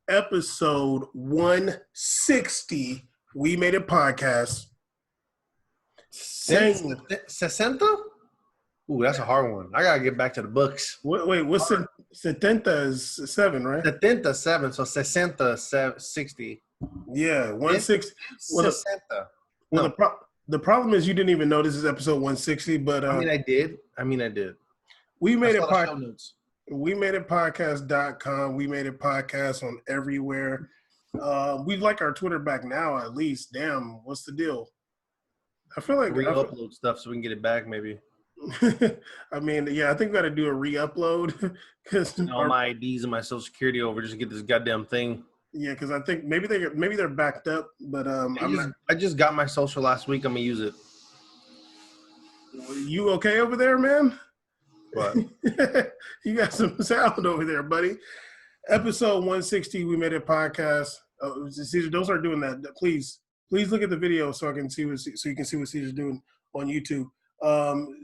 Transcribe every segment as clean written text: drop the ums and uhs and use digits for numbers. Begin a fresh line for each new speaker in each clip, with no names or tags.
Episode 160. We made a podcast.
60? Ooh, that's a hard one. I gotta get back to the books.
Wait, what's 70 is 7, right?
77, so 60.
Yeah, 160.
Well,
The problem is you didn't even know this is episode 160, but
I did.
We made it
podcast.
We made it podcast.com. We made it podcast on everywhere. We'd like our Twitter back now, at least. Damn, what's the deal? I feel like
re-upload stuff so we can get it back, maybe.
I think we got to do a re-upload because
all my IDs and my social security over just to get this goddamn thing.
Yeah, because I think maybe they're backed up, but
I just got my social last week. I'm gonna use it.
You okay over there, man?
What?
You got some sound over there, buddy. Episode 160, we made a podcast. Caesar, don't start doing that. Please look at the video so you can see what Caesar's doing on YouTube.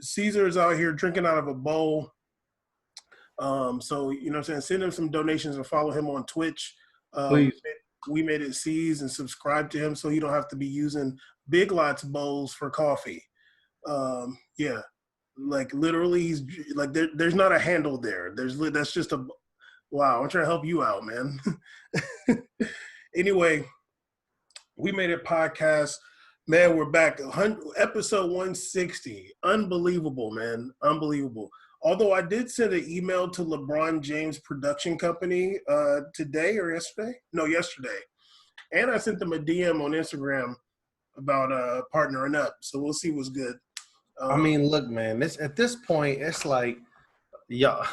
Caesar is out here drinking out of a bowl. So you know what I'm saying, send him some donations and follow him on Twitch.
Please.
We made it C's and subscribe to him so you don't have to be using Big Lots bowls for coffee. Yeah, like literally, he's like there's not a handle there. That's just a wow. I'm trying to help you out, man. Anyway, we made it podcast. Man, we're back. Episode 160. Unbelievable, man. Unbelievable. Although I did send an email to LeBron James production company today or yesterday. No, yesterday. And I sent them a DM on Instagram about partnering up. So we'll see what's good.
Look, man, at this point, it's like, y'all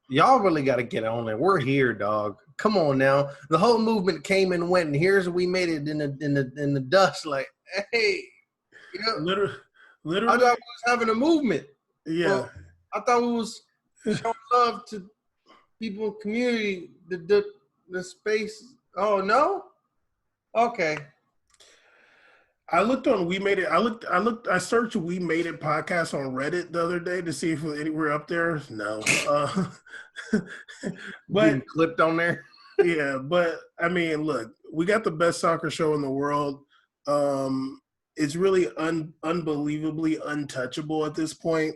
really got to get on it. We're here, dog. Come on now. The whole movement came and went, and here's we made it in the dust. Like, hey, you know, literally, I thought we was having a movement.
Yeah,
well, I thought we was showing love to people in the community. The space. Oh no. Okay.
I looked on We Made It. I searched We Made It podcast on Reddit the other day to see if we're up there. No.
But getting clipped on there.
Yeah, but look, we got the best soccer show in the world. It's really unbelievably untouchable at this point.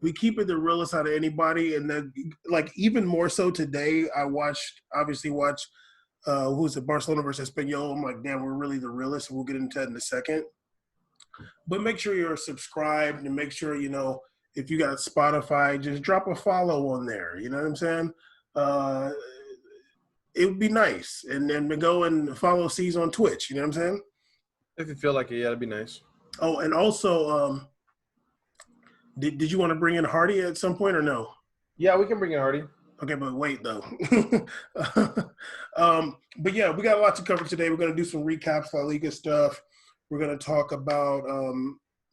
We keep it the realest out of anybody, and then like even more so today. I watched who's it, Barcelona versus Espanyol. I'm like, damn, we're really the realest. We'll get into that in a second. But make sure you're subscribed and make sure, if you got Spotify, just drop a follow on there. You know what I'm saying? It would be nice. And then go and follow C's on Twitch. You know what I'm saying?
If you feel like it, yeah, it'd be nice.
Oh, and also, did you want to bring in Hardy at some point or no?
Yeah, we can bring in Hardy.
Okay, but wait, though. But yeah, we got a lot to cover today. We're going to do some recaps, La Liga stuff. We're going to talk about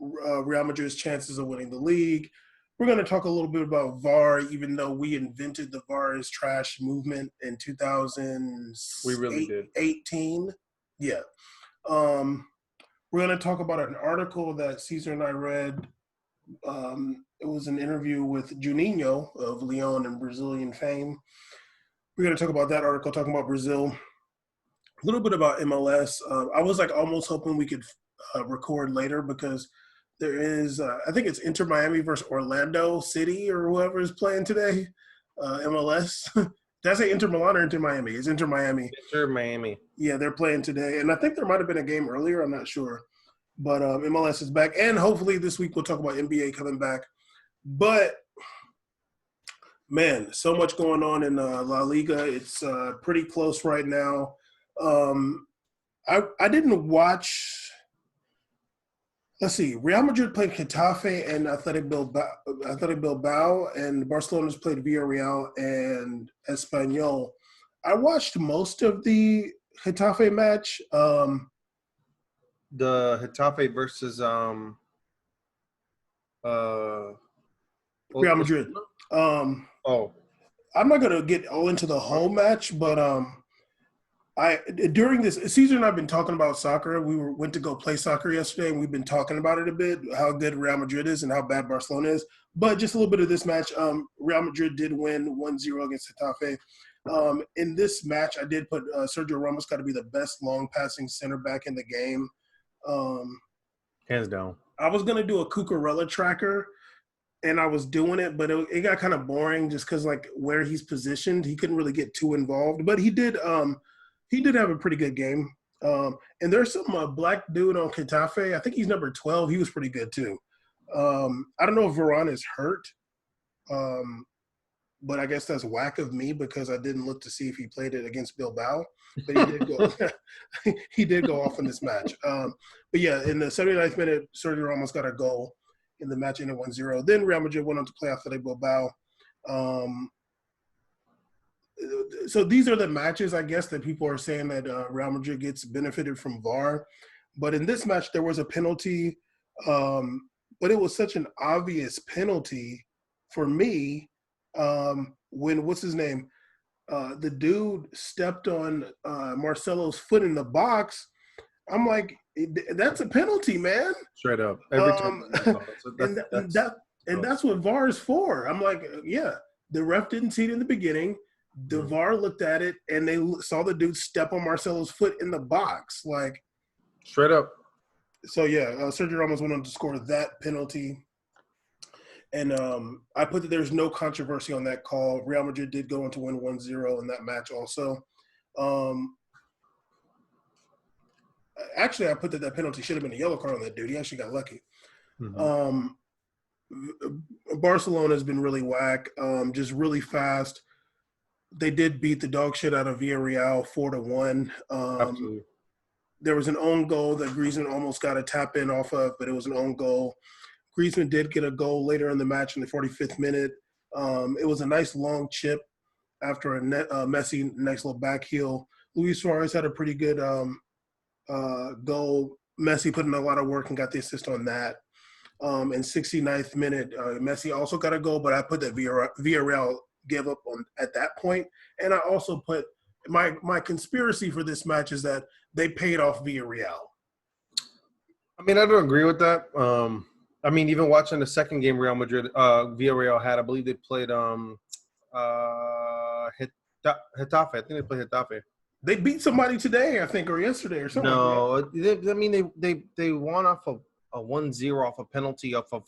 Real Madrid's chances of winning the league. We're going to talk a little bit about VAR, even though we invented the VAR is trash movement in 2018.
We really did.
Yeah. We're going to talk about an article that Caesar and I read. It was an interview with Juninho of Lyon and Brazilian fame. We're going to talk about that article, talking about Brazil, a little bit about MLS. I was like almost hoping we could record later because there is, I think it's Inter Miami versus Orlando City or whoever is playing today, MLS. Did I say Inter Milan or Inter Miami? It's Inter Miami.
Inter Miami.
Yeah, they're playing today. And I think there might have been a game earlier. I'm not sure. But MLS is back. And hopefully this week we'll talk about NBA coming back. But, man, so much going on in La Liga. It's pretty close right now. I didn't watch – let's see. Real Madrid played Getafe and Athletic Bilbao, and Barcelona's played Villarreal and Espanyol. I watched most of the Getafe match.
The Getafe versus
Real Madrid. I'm not gonna get all into the whole match, but During this Caesar and I've been talking about soccer. Went to go play soccer yesterday, and we've been talking about it a bit, how good Real Madrid is and how bad Barcelona is. But just a little bit of this match. Real Madrid did win 1-0 against Getafe. In this match, I did put Sergio Ramos got to be the best long passing center back in the game.
Hands down.
I was gonna do a Cucurella tracker, and I was doing it, but it got kind of boring just because like where he's positioned, he couldn't really get too involved. But he did have a pretty good game. And there's some black dude on Getafe. I think he's number 12. He was pretty good too. I don't know if Varane is hurt, but I guess that's whack of me because I didn't look to see if he played it against Bilbao. But he did go. He did go off in this match. But yeah, in the 79th minute, Sergio Ramos got a goal in the match ended 1-0. Then Real Madrid went on to play Athletic Bilbao. So these are the matches, I guess, that people are saying that Real Madrid gets benefited from VAR. But in this match, there was a penalty, but it was such an obvious penalty for me when, what's his name? The dude stepped on Marcelo's foot in the box. I'm like, that's a penalty, man.
Straight up. Every time.
That's what VAR is for. I'm like, yeah, the ref didn't see it in the beginning. The VAR looked at it, and they saw the dude step on Marcelo's foot in the box. Like,
straight up.
So, yeah, Sergio Ramos went on to score that penalty. And I put that there's no controversy on that call. Real Madrid did go on to win 1-0 in that match also. Actually, I put that penalty should have been a yellow card on that dude. He actually got lucky. Mm-hmm. Barcelona has been really whack, just really fast. They did beat the dog shit out of Villarreal 4-1.
Absolutely.
There was an own goal that Griezmann almost got a tap in off of, but it was an own goal. Griezmann did get a goal later in the match in the 45th minute. It was a nice long chip after a Messi nice little back heel. Luis Suarez had a pretty good goal. Messi put in a lot of work and got the assist on that. In 69th minute, Messi also got a goal, but I put that Villarreal gave up on at that point. And I also put my conspiracy for this match is that they paid off Villarreal.
I mean, I don't agree with that. I mean, even watching the second game Real Madrid, Villarreal had, I believe they played Getafe. I think they played Getafe.
They beat somebody today, I think, or yesterday or something.
No, they won off of a 1-0 off a penalty off of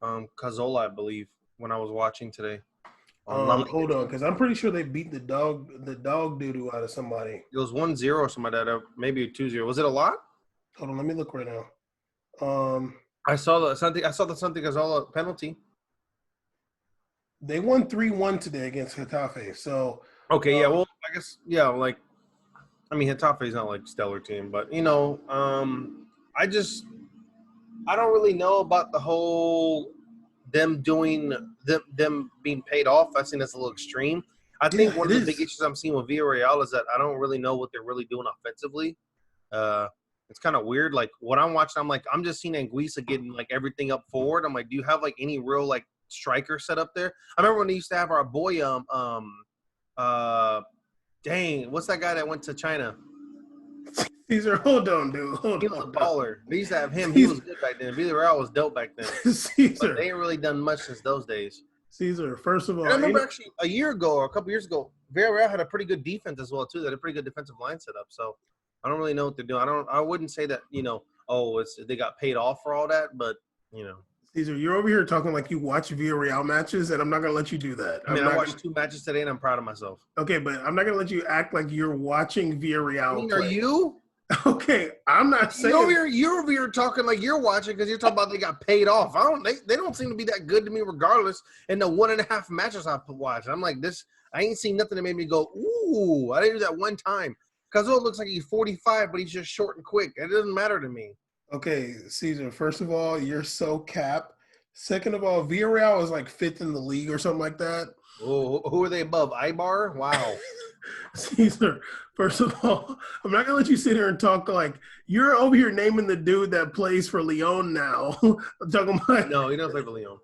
Cazorla, I believe, when I was watching today.
Hold on, because I'm pretty sure they beat the dog doo-doo out of somebody.
It was 1-0 or something like that, maybe 2-0. Was it a lot?
Hold on, let me look right now.
I saw the Santi Cazorla penalty.
They won 3-1 today against Getafe. So
okay, yeah. Well, I guess like, I mean, Getafe is not like stellar team, but I don't really know about the whole them being paid off. I think that's a little extreme. I think one of the big issues I'm seeing with Villarreal is that I don't really know what they're really doing offensively. It's kind of weird. Like what I'm watching, I'm just seeing Anguissa getting like everything up forward. I'm like, do you have like any real like striker set up there? I remember when they used to have our boy dang, what's that guy that went to China?
Caesar, hold on, dude.
He was a baller. They used to have him. He was good back then. Villarreal was dope back then.
Caesar.
But they ain't really done much since those days.
Caesar, first of all.
And I remember actually a year ago or a couple years ago, Villarreal had a pretty good defense as well, too. They had a pretty good defensive line set up. So I don't really know what they're doing. I wouldn't say that, they got paid off for all that, but,
Caesar, you're over here talking like you watch Villarreal matches, and I'm not going to let you do that.
I watched 2 matches today, and I'm proud of myself.
Okay, but I'm not going to let you act like you're watching Villarreal play.
Are you?
Okay, I'm not saying.
You're over here talking like you're watching because you're talking about they got paid off. They don't seem to be that good to me regardless. In the 1.5 matches I've watched, I'm like this. I ain't seen nothing that made me go, ooh. I didn't do that one time. Cazorla looks like he's 45, but he's just short and quick. It doesn't matter to me.
Okay, Caesar, first of all, you're so cap. Second of all, Villarreal is like 5th in the league or something like that.
Oh, who are they above? Ibar? Wow.
Caesar, first of all, I'm not going to let you sit here and talk like you're over here naming the dude that plays for Lyon now. I'm talking about.
No, he doesn't play for Lyon.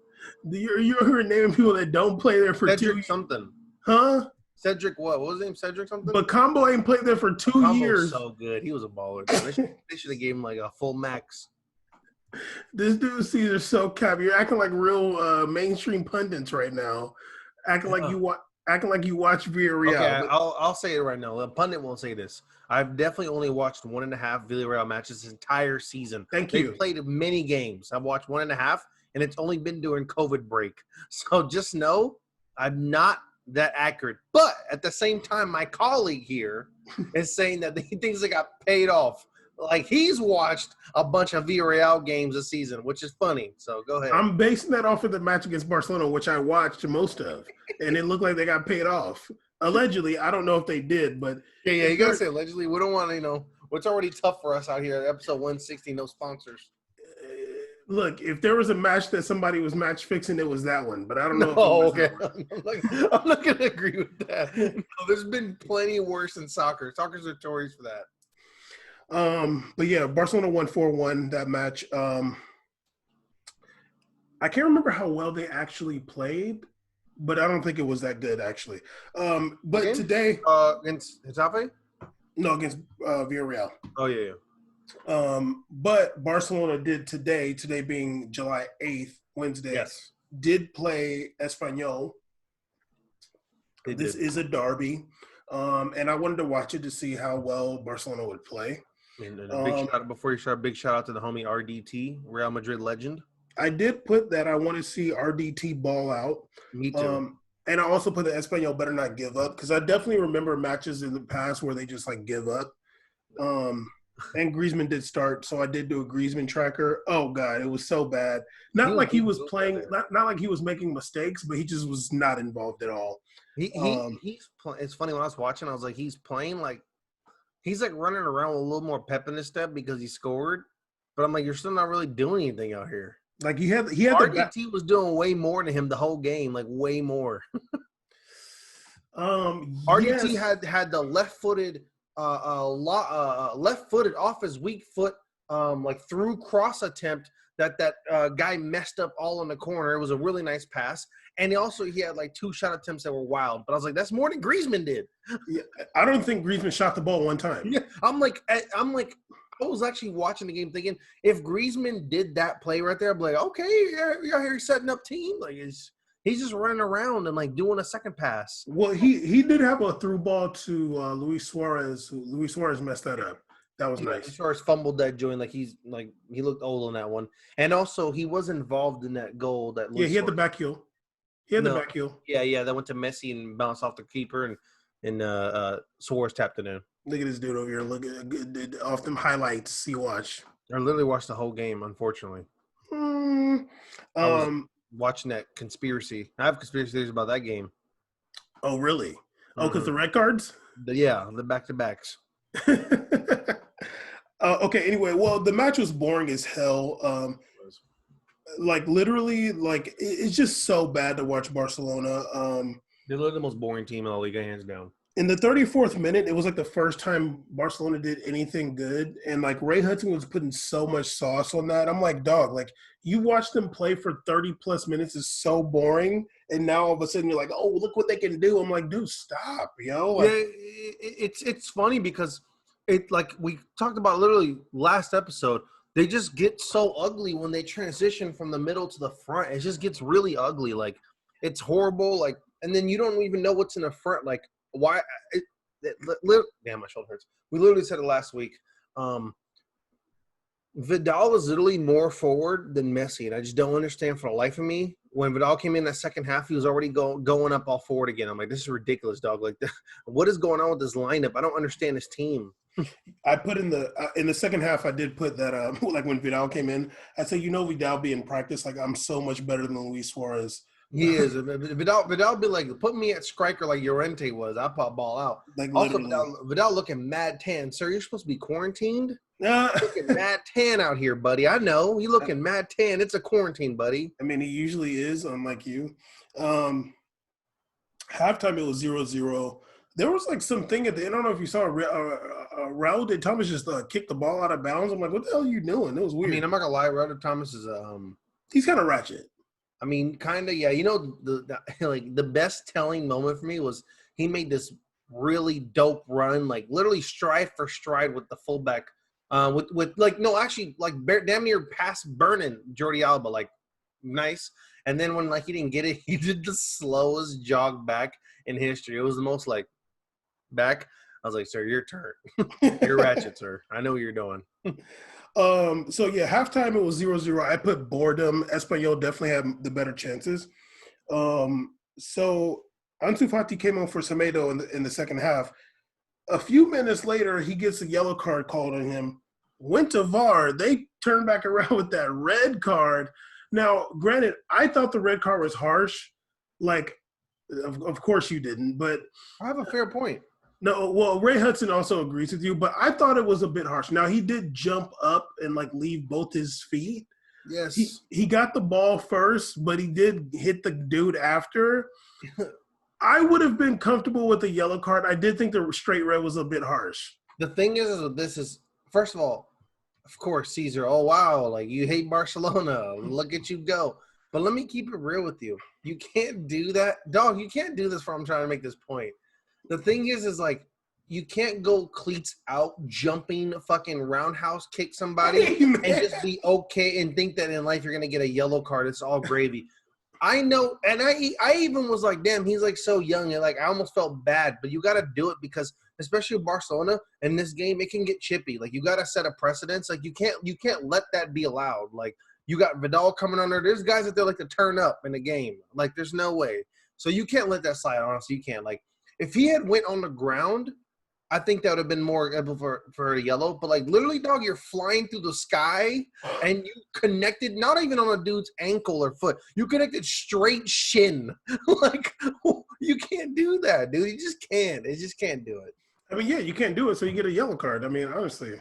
You're over here naming people that don't play there for
Cedric something.
Huh?
Cedric, what was his name? Cedric something?
But Combo ain't played there for 2 years.
So good. He was a baller. They should have gave him like a full max.
This dude Caesar so cap. You're acting like real mainstream pundits right now. Acting like you watch Villarreal.
Okay, I'll say it right now. The pundit won't say this. I've definitely only watched 1.5 Villarreal matches this entire season.
Thank you.
They've played many games. I've watched 1.5, and it's only been during COVID break. So just know I'm not that accurate. But at the same time, my colleague here is saying that he thinks they got paid off. Like, he's watched a bunch of Villarreal games this season, which is funny. So go ahead.
I'm basing that off of the match against Barcelona, which I watched most of, and it looked like they got paid off. Allegedly, I don't know if they did, but
yeah, you gotta say allegedly. We don't want to, it's already tough for us out here. Episode 160, no sponsors.
Look, if there was a match that somebody was match fixing, it was that one. But I don't know.
Okay. I'm not gonna agree with that. No, there's been plenty worse in soccer. Soccer's notorious for that.
But yeah, Barcelona won 4-1 that match. I can't remember how well they actually played, but I don't think it was that good actually. But
against,
today
against Getafe?
No, against Villarreal.
Oh yeah.
But Barcelona did today being July 8th, Wednesday,
yes,
did play Espanyol. This is a derby. And I wanted to watch it to see how well Barcelona would play.
And a big shout out, before you start, big shout out to the homie RDT, Real Madrid legend.
I did put that I want to see RDT ball out.
Me too.
And I also put the Espanyol better not give up, because I definitely remember matches in the past where they just like give up. And Griezmann did start, so I did do a Griezmann tracker. Oh God, it was so bad. Not like he was playing, not like he was making mistakes, but he just was not involved at all.
He's it's funny, when I was watching, I was like, he's playing like he's like running around with a little more pep in his step because he scored. But I'm like, you're still not really doing anything out here.
Like he had
RDT was doing way more than him the whole game, like way more. RDT had the left-footed left-footed off his weak foot like through cross attempt that guy messed up all in the corner. It was a really nice pass. And he had like 2 shot attempts that were wild. But I was like, that's more than Griezmann did.
Yeah, I don't think Griezmann shot the ball one time.
Yeah, I was actually watching the game thinking, if Griezmann did that play right there, I'd be like, okay, you're out here setting up team. Like he's just running around and like doing a second pass.
Well, he did have a through ball to Luis Suarez. Luis Suarez messed that up. That was nice.
Luis Suarez fumbled that joint. He looked old on that one. And also he was involved in that goal that
he had the back heel. The back heel.
Yeah, that went to Messi and bounced off the keeper, and Suarez tapped it in.
Look at this dude over here. Look at off them highlights. See, watch.
I literally watched the whole game, unfortunately. I was watching that conspiracy. I have conspiracy theories about that game.
Oh, really? Oh, because the red cards?
The back-to-backs.
Okay, anyway, well, the match was boring as hell. Literally, it's just so bad to watch Barcelona.
They're literally the most boring team in the Liga, hands down.
In the 34th minute, it was like the first time Barcelona did anything good. And Ray Hudson was putting so much sauce on that. I'm like, dog, you watch them play for 30 plus minutes is so boring. And now all of a sudden you're like, oh, look what they can do. I'm like, dude, stop, yo.
It's funny because we talked about literally last episode. They just get so ugly when they transition from the middle to the front. It just gets really ugly. It's horrible. And then you don't even know what's in the front. Why? Damn, my shoulder hurts. We literally said it last week. Vidal was literally more forward than Messi, and I just don't understand for the life of me. When Vidal came in that second half, he was already going up all forward again. I'm like, this is ridiculous, dog. What is going on with this lineup? I don't understand this team.
I put in the second half, I did put that when Vidal came in, I said, Vidal be in practice, I'm so much better than Luis Suarez.
He is. Vidal be like, put me at striker like Llorente was. I pop ball out. Also, Vidal looking mad tan. Sir, you're supposed to be quarantined? Looking mad tan out here, buddy. I know. You looking mad tan. It's a quarantine, buddy.
I mean, he usually is, unlike you. Halftime, it was 0-0. There was something at the end. I don't know if you saw Raul de Thomas just kicked the ball out of bounds. I'm like, what the hell are you doing? It was weird.
I mean, I'm not going to lie. Raul de Thomas is
he's kind of ratchet.
I mean, kind of, yeah. The best telling moment for me was he made this really dope run, like literally stride for stride with the fullback. With like no, actually like damn near past burning Jordi Alba, like nice. And then when like he didn't get it, he did the slowest jog back in history. It was the most like back. I was like, sir, your turn. You're ratchet, sir. I know what you're doing.
So yeah, halftime it was 0-0. I put boredom. Espanyol definitely had the better chances. So Ansu Fati came on for Semedo in the second half. A few minutes later, he gets a yellow card called on him. Went to VAR. They turned back around with that red card. Now, granted, I thought the red card was harsh. Like, of course you didn't, but
I have a fair point.
no. Well, Ray Hudson also agrees with you, but I thought it was a bit harsh. Now he did jump up and like leave both his feet.
Yes,
he got the ball first, but he did hit the dude after. I would have been comfortable with the yellow card. I did think the straight red was a bit harsh.
The thing is this is first of all, of course, Caesar. Oh wow, like you hate Barcelona. Look at you go. But let me keep it real with you. You can't do that, dog. You can't do this. For I'm trying to make this point. The thing is like you can't go cleats out, jumping, fucking roundhouse kick somebody,
Hey,
and just be okay and think that in life you're gonna get a yellow card. It's all gravy. I know, and I even was like, damn, he's like so young, and like I almost felt bad. But you got to do it because, especially with Barcelona in this game, it can get chippy. Like you got to set a precedence. Like you can't let that be allowed. Like you got Vidal coming on there. There's guys that they like to turn up in the game. Like there's no way. So you can't let that slide. Honestly, you can't. Like if he had went on the ground, I think that would have been more able for a yellow. But like literally, dog, you're flying through the sky and you connected not even on a dude's ankle or foot. You connected straight shin. Like you can't do that, dude. You just can't. It just can't do it.
I mean, yeah, you can't do it, so you get a yellow card. I mean, honestly.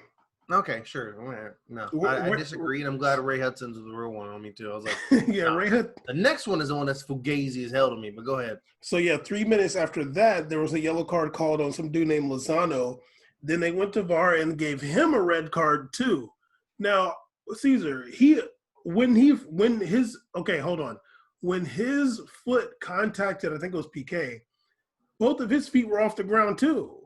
Okay, sure. No, I disagree, and I'm glad Ray Hudson's the real one on me too. I was like,
yeah,
nah.
Ray Hudson.
The next one is the one that's fugazi as hell to me. But go ahead.
So yeah, 3 minutes after that, there was a yellow card called on some dude named Lozano. Then they went to VAR and gave him a red card too. Now, Caesar, when his foot contacted, I think it was PK, both of his feet were off the ground too.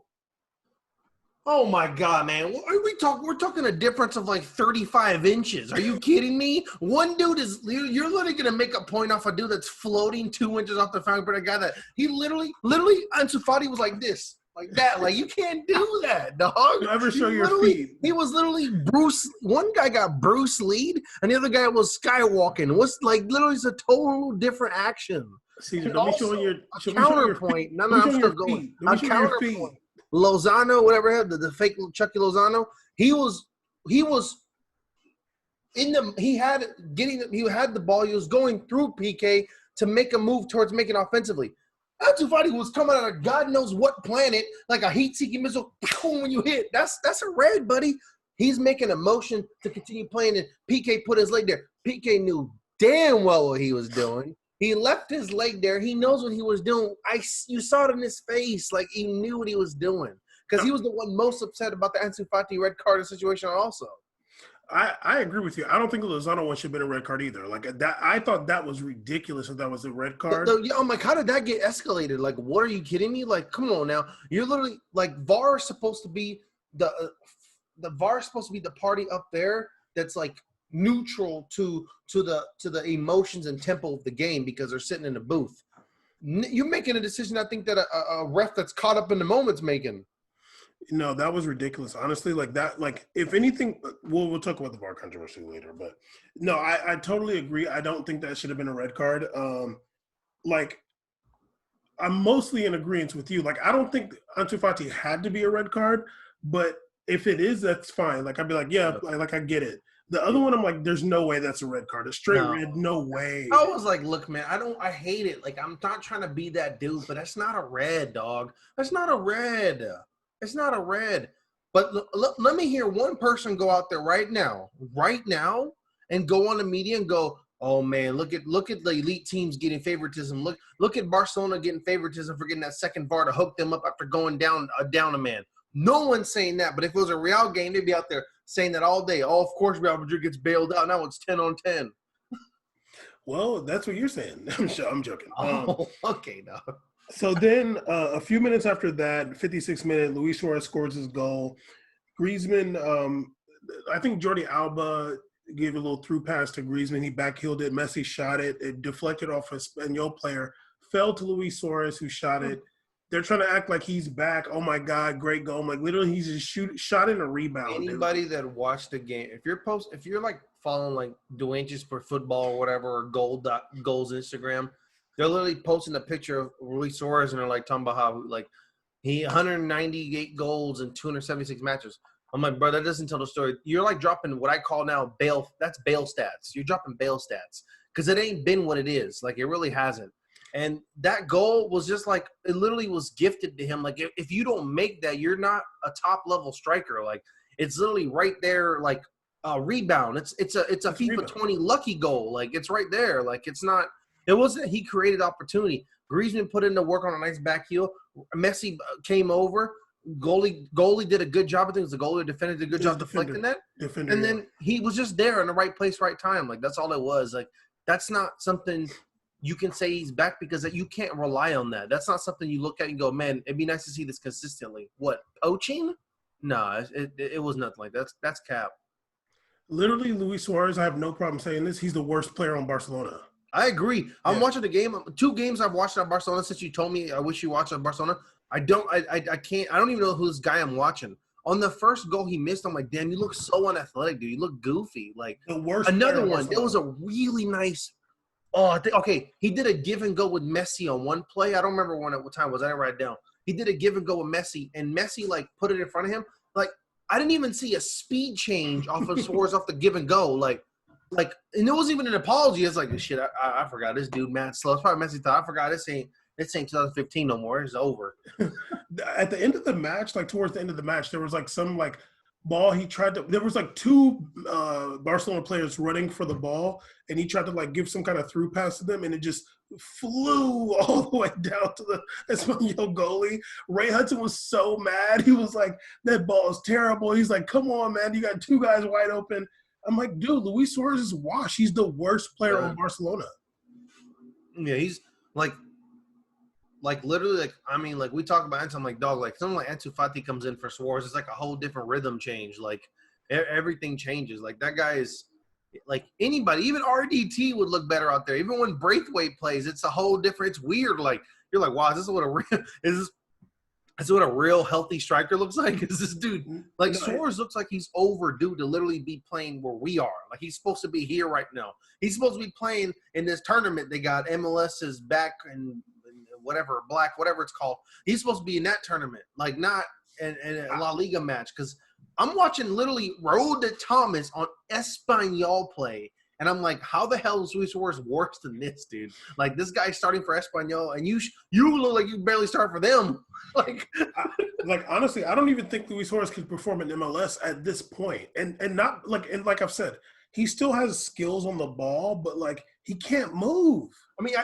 Oh my God, man! We're talking a difference of like 35 inches. Are you kidding me? One dude you're literally gonna make a point off a dude that's floating 2 inches off the ground, but a guy that he literally Ansu Fati was like this, like that. Like you can't do that, dog.
You ever show your feet?
He was literally Bruce. One guy got Bruce Lee, and the other guy was skywalking. What's like literally it's a total different action.
Caesar, let me show you your
counterpoint. No, I'm still going. A counterpoint. Lozano, whatever, the fake Chucky Lozano, he had the ball. He was going through PK to make a move towards making offensively. Ansu Fati was coming out of God knows what planet, like a heat-seeking missile. When you hit, that's a red, buddy. He's making a motion to continue playing, and PK put his leg there. PK knew damn well what he was doing. He left his leg there. He knows what he was doing. You saw it in his face. Like, he knew what he was doing. Because he was the one most upset about the Ansu Fati red card situation also.
I agree with you. I don't think the Lozano one should have been a red card either. Like, that, I thought that was ridiculous if that was a red card.
I'm like, how did that get escalated? Like, what are you kidding me? Like, come on now. You're literally, like, VAR is supposed to be the VAR is supposed to be the party up there that's, like, neutral to the emotions and tempo of the game because they're sitting in a booth. You're making a decision I think that a ref that's caught up in the moment's making.
No, that was ridiculous. Honestly, like that, like if anything, we'll talk about the VAR controversy later, but no, I totally agree. I don't think that should have been a red card. Like I'm mostly in agreement with you. Like I don't think Ansu Fati had to be a red card, but if it is, that's fine. Like I'd be like, yeah, like I get it. The other one, I'm like, there's no way that's a red card. A straight red, no way.
I was like, look, man, I hate it. Like, I'm not trying to be that dude, but that's not a red, dog. That's not a red. It's not a red. But let me hear one person go out there right now, and go on the media and go, oh, man, look at the elite teams getting favoritism. Look at Barcelona getting favoritism for getting that second VAR to hook them up after going down a man. No one's saying that. But if it was a Real game, they'd be out there saying that all day. Oh, of course Real Madrid gets bailed out. Now it's 10 on 10.
Well, that's what you're saying. I'm joking.
Oh, okay, no.
So then a few minutes after that, 56th minute, Luis Suarez scores his goal. Griezmann, I think Jordi Alba gave a little through pass to Griezmann. He backheeled it. Messi shot it. It deflected off a Espanyol player, fell to Luis Suarez, who shot it. They're trying to act like he's back. Oh my God, great goal! I'm like, literally, he's just shot in a rebound.
Anybody that watched the game, if you're like following like Duanges for football or whatever, or goals Instagram, they're literally posting a picture of Luis Suarez and they're like talking about how like he 198 goals in 276 matches. I'm like, bro, that doesn't tell the story. You're like dropping what I call now bail. That's bail stats. You're dropping bail stats because it ain't been what it is. Like it really hasn't. And that goal was just like it literally was gifted to him. Like if you don't make that, you're not a top level striker. Like it's literally right there, like a rebound. It's a FIFA
rebound.
20 lucky goal. Like it's right there. Like it's not. It wasn't. He created opportunity. Griezmann put in the work on a nice back heel. Messi came over. Goalie did a good job. I think it was the goalie defended a good job deflecting that. And then he was just there in the right place, right time. Like that's all it was. Like that's not something you can say he's back because you can't rely on that. That's not something you look at and go, man, it'd be nice to see this consistently. What, poaching? No, it was nothing like that. That's cap.
Literally, Luis Suarez, I have no problem saying this. He's the worst player on Barcelona.
I agree. I'm watching the game. 2 games I've watched at Barcelona since you told me I wish you watched at Barcelona. I don't even know who this guy I'm watching. On the first goal he missed, I'm like, damn, you look so unathletic, dude. You look goofy. Like
the worst.
Another one. It was a really nice. Oh, okay. He did a give and go with Messi on one play. I don't remember what time it was. I didn't write it down. He did a give and go with Messi, and Messi like put it in front of him. Like I didn't even see a speed change off of Suarez off the give and go. Like, and it wasn't even an apology. It's like shit. I forgot this dude, mad slow. It's probably Messi thought I forgot this ain't 2015 no more. It's over.
At the end of the match, like towards the end of the match, there was like some like ball he tried to. There was like 2 Barcelona players running for the ball, and he tried to like give some kind of through pass to them, and it just flew all the way down to the Espanyol goalie. Ray Hudson was so mad. He was like, "That ball is terrible." He's like, "Come on, man! You got 2 guys wide open." I'm like, dude, Luis Suarez is washed. He's the worst player on Barcelona.
Yeah, he's like literally, like I mean, like we talk about Ansu, I'm like, dog, like someone like Ansu Fati comes in for Suarez, it's like a whole different rhythm change. Like everything changes. Like that guy is like anybody, even RDT would look better out there. Even when Braithwaite plays, it's a whole different. It's weird. Like you're like, wow, is this what a real is what a real healthy striker looks like? Is this dude like Suarez looks like he's overdue to literally be playing where we are? Like he's supposed to be here right now. He's supposed to be playing in this tournament. They got MLS's back and whatever it's called. He's supposed to be in that tournament, like not in a La Liga match. Because I'm watching literally Road to Thomas on Espanyol play. And I'm like, how the hell is Luis Suarez worse than this, dude? Like, this guy's starting for Espanyol, and you look like you barely start for them. Like,
honestly, I don't even think Luis Suarez could perform in MLS at this point. And not like, and like I've said, he still has skills on the ball, but like he can't move.
I mean,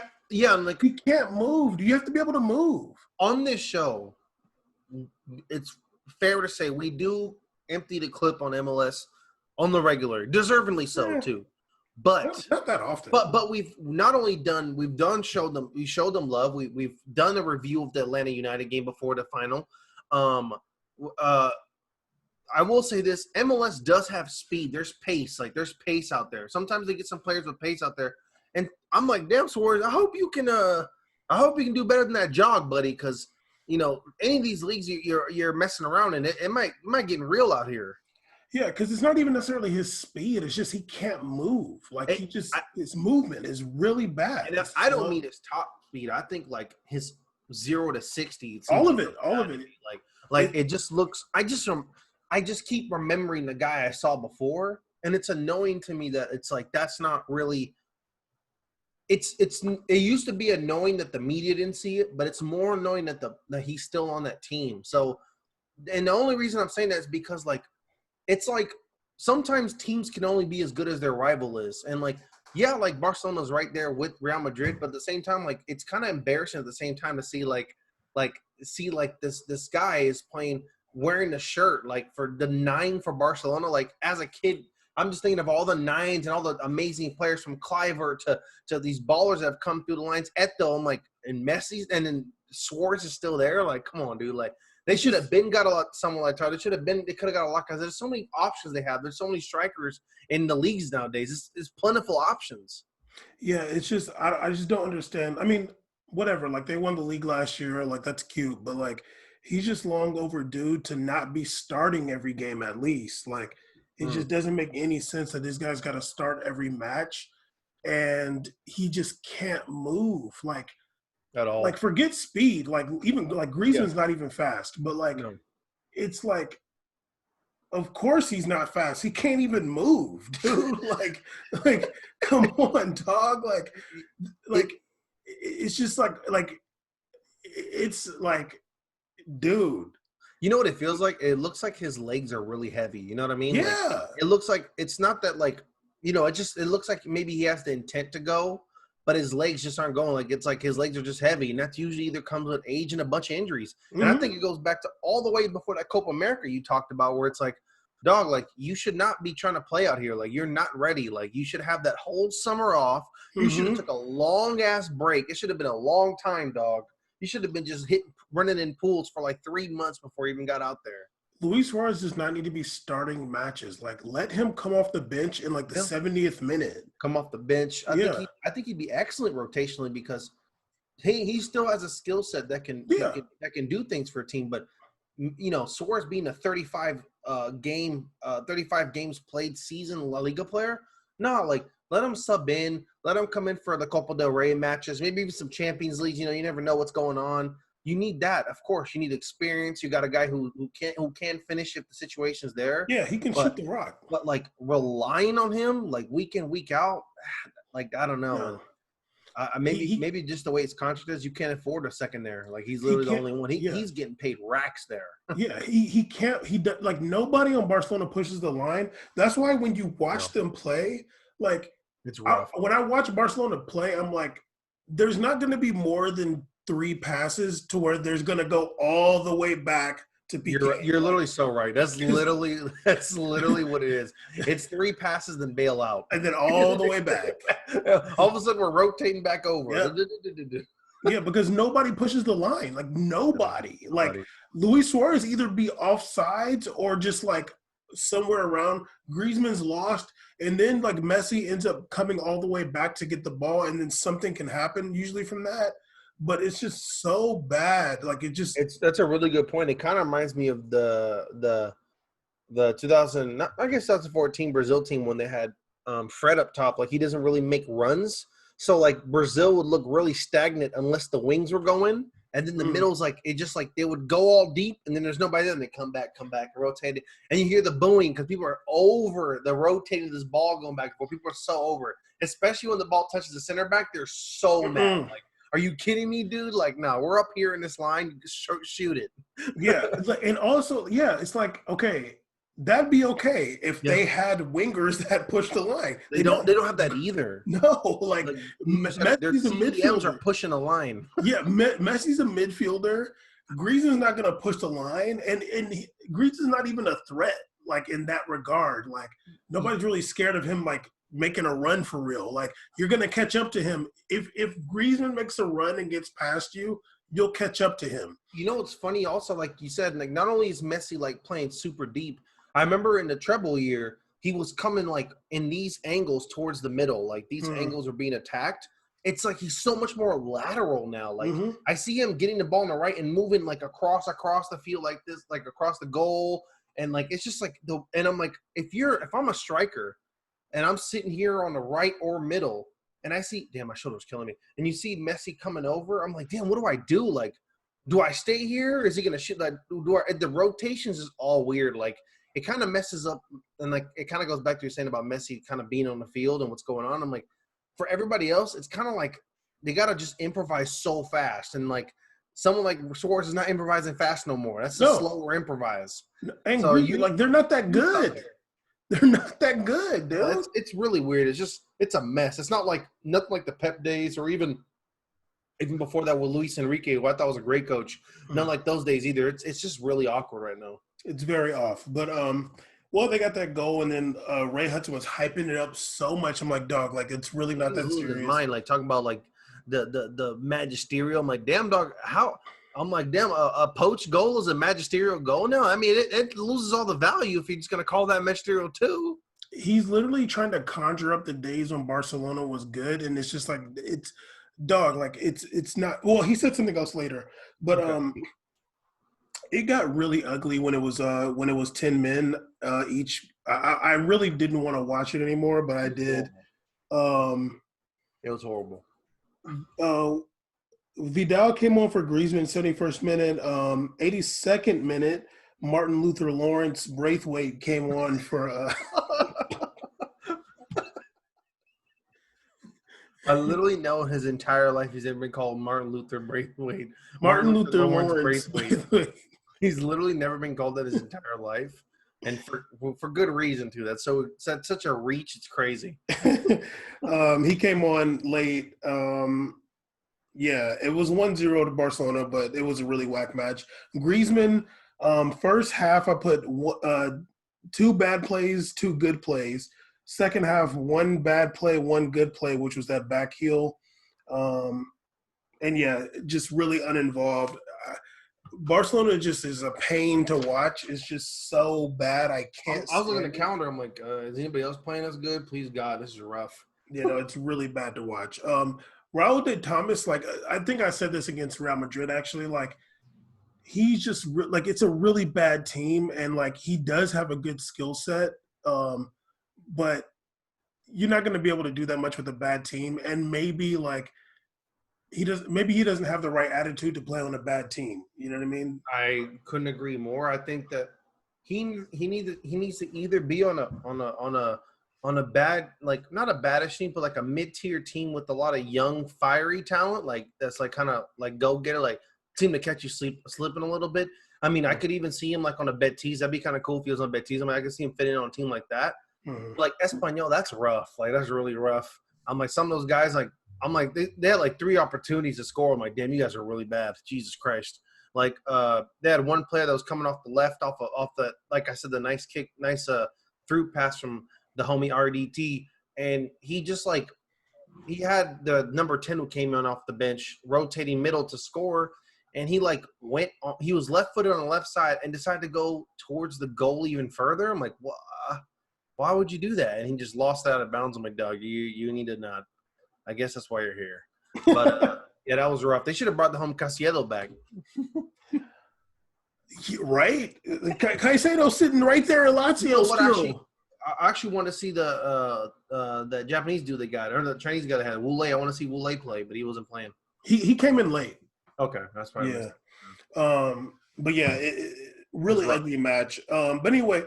like
he can't move. You have to be able to move.
On this show, it's fair to say we do empty the clip on MLS on the regular, deservingly so too. But
not that often.
But we showed them love. We've done a review of the Atlanta United game before the final. I will say this: MLS does have speed. There's pace. Like there's pace out there. Sometimes they get some players with pace out there, and I'm like, damn, Suarez. I hope you can do better than that jog, buddy. Because any of these leagues you're messing around in, it might get real out here.
Yeah, because it's not even necessarily his speed. It's just he can't move. Like his movement is really bad.
And I don't mean his top speed. I think like his 0 to 60.
All of it.
Like it just looks. I just keep remembering the guy I saw before, and it's annoying to me that it's like that's not really. It used to be annoying that the media didn't see it, but it's more annoying that he's still on that team. So, and the only reason I'm saying that is because like. It's like sometimes teams can only be as good as their rival is. And, like, yeah, like Barcelona's right there with Real Madrid. But at the same time, like, it's kind of embarrassing at the same time to see, this guy is playing wearing the shirt, like, for the 9 for Barcelona. Like, as a kid, I'm just thinking of all the 9s and all the amazing players from Kluivert to these ballers that have come through the lines. Eto'o, I'm like, and Messi's. And then Suarez is still there. Like, come on, dude. Like, they should have been got someone like Tyler. They could have got a lot because there's so many options they have. There's so many strikers in the leagues nowadays. It's plentiful options.
Yeah, it's just I just don't understand. I mean, whatever. Like they won the league last year. Like that's cute, but like he's just long overdue to not be starting every game at least. Like it just doesn't make any sense that this guy's got to start every match, and he just can't move.
At all.
Like forget speed. Like even like Griezmann's not even fast, but like it's like. Of course he's not fast. He can't even move, dude. like, come on, dog. Like, it's just like, it's like, dude.
You know what it feels like? It looks like his legs are really heavy. You know what I mean?
Yeah.
Like, it looks like it's not that like, you know, it looks like maybe he has the intent to go, but his legs just aren't going. Like it's like his legs are just heavy, and that's usually either comes with age and a bunch of injuries. And I think it goes back to all the way before that Copa America you talked about, where it's like, dog, like you should not be trying to play out here. Like you're not ready. Like you should have that whole summer off. You should have took a long ass break. It should have been a long time, dog. You should have been just running in pools for like 3 months before you even got out there.
Luis Suarez does not need to be starting matches. Like, let him come off the bench in like the 70th minute.
Come off the bench. I think he'd be excellent rotationally because he still has a skill set that can do things for a team. But you know, Suarez being a 35 games played season La Liga player, no, like let him sub in, let him come in for the Copa del Rey matches, maybe even some Champions Leagues. You know, you never know what's going on. You need that, of course. You need experience. You got a guy who can finish if the situation's there.
Yeah, he can shoot the rock.
But like relying on him like week in, week out, like I don't know. Maybe just the way his contract is, you can't afford a second there. Like he's literally the only one. He's getting paid racks there.
Yeah, he can't. Like nobody on Barcelona pushes the line. That's why when you watch them play, like
it's rough.
When I watch Barcelona play, I'm like, there's not going to be more than 3 passes to where there's going to go all the way back to PK.
You're literally so right. That's literally what it is. It's 3 passes then bail out,
and then all the way back.
All of a sudden we're rotating back over.
Yeah. Yeah, because nobody pushes the line. Like nobody. Like Luis Suarez either be offsides or just like somewhere around. Griezmann's lost, and then like Messi ends up coming all the way back to get the ball, and then something can happen usually from that. But it's just so bad. Like that's
a really good point. It kind of reminds me of the 2014 Brazil team when they had Fred up top. Like he doesn't really make runs. So like Brazil would look really stagnant unless the wings were going. And then the middle's like it just like they would go all deep and then there's nobody there and they come back, rotate it. And you hear the booing because people are over the rotating this ball going back and forth. People are so over it. Especially when the ball touches the center back, they're so mad. Like, are you kidding me, dude? Like, no, we're up here in this line. Shoot it.
Yeah. And also, it's like, okay, that'd be okay if they had wingers that push the line.
They don't have that either.
No, like Messi's a midfielder.
Are pushing a line.
Yeah, Messi's a midfielder. Griezmann's not going to push the line, and Griezmann's not even a threat, like, in that regard. Like, nobody's really scared of him, like, making a run for real. Like, you're going to catch up to him. If Griezmann makes a run and gets past you, you'll catch up to him.
You know what's funny also, like you said, like not only is Messi like playing super deep, I remember in the treble year, he was coming like in these angles towards the middle. Like these angles are being attacked. It's like he's so much more lateral now. Like I see him getting the ball on the right and moving like across the field like this, like across the goal. And like it's just like and I'm like, if I'm a striker and I'm sitting here on the right or middle and I see, damn, my shoulder's killing me. And you see Messi coming over, I'm like, damn, what do I do? Like, do I stay here? Is he gonna shoot? Like, the rotations is all weird. Like, it kind of messes up, and like it kind of goes back to your saying about Messi kind of being on the field and what's going on. I'm like, for everybody else, it's kind of like they gotta just improvise so fast, and like someone like Suarez is not improvising fast no more. That's a slower improvise.
And so they're not that good. They're not that good, dude.
It's really weird. It's a mess. It's not like nothing like the Pep days or even before that with Luis Enrique, who I thought was a great coach. Not like those days either. It's just really awkward right now.
It's very off. But they got that goal, and then Ray Hudson was hyping it up so much. I'm like, dog, like it's really not that serious.
Mind, like talking about like the magisterial. I'm like, damn, dog, how? I'm like, damn, a poached goal is a magisterial goal now? I mean, it loses all the value if you're just going to call that magisterial too.
He's literally trying to conjure up the days when Barcelona was good, and it's just like it's dog. Like it's not. Well, he said something else later, but
Okay.
it got really ugly when it was 10 men each. I really didn't want to watch it anymore, but I did.
It was horrible.
Uh, Vidal came on for Griezmann 71st minute. 82nd minute, Martin Luther Lawrence Braithwaite came on for.
I literally know his entire life he's ever been called Martin Luther Braithwaite.
Martin Luther Lawrence
Braithwaite. He's literally never been called that his entire life, and for good reason too. That's such a reach. It's crazy.
He came on late. Yeah, it was 1-0 to Barcelona, but it was a really whack match. Griezmann, first half I put 2 bad plays, 2 good plays. Second half, 1 bad play, 1 good play, which was that back heel. And yeah, just really uninvolved. Barcelona just is a pain to watch. It's just so bad. I can't.
I was looking at the calendar. I'm like, is anybody else playing as good? Please God, this is rough.
It's really bad to watch. Raul de Thomas, like I think I said this against Real Madrid actually, like he's just like it's a really bad team, and like he does have a good skill set, but you're not going to be able to do that much with a bad team, and maybe he doesn't have the right attitude to play on a bad team. You know what I mean?
I couldn't agree more. I think that he needs to either be on a bad, like not a baddish team, but like a mid-tier team with a lot of young, fiery talent, like that's like kind of like go-getter, like team to catch you slipping a little bit. I mean, I could even see him like on a Betis. That'd be kind of cool if he was on Betis. I mean, I could see him fitting on a team like that.
Mm-hmm.
Like Espanyol, that's rough. Like that's really rough. I'm like some of those guys. Like I'm like they had like 3 opportunities to score. I'm like, damn, you guys are really bad. Jesus Christ. Like they had one player that was coming off the left, off the like I said, the nice kick, nice through pass from the homie RDT, and he just like he had the number 10 who came in off the bench, rotating middle to score, and he like went. He was left-footed on the left side and decided to go towards the goal even further. I'm like, what? Why would you do that? And he just lost out of bounds. I'm like, dog, you need to not. I guess that's why you're here. But yeah, that was rough. They should have brought the home Casiello back.
Right? Caicedo's sitting right there in Lazio still.
I actually want to see the Japanese dude they got, or the Chinese guy they had, Wu Lei. I want to see Wu Lei play, but he wasn't playing.
He came in late.
Okay, that's fine.
Yeah. But yeah, really ugly match. But anyway,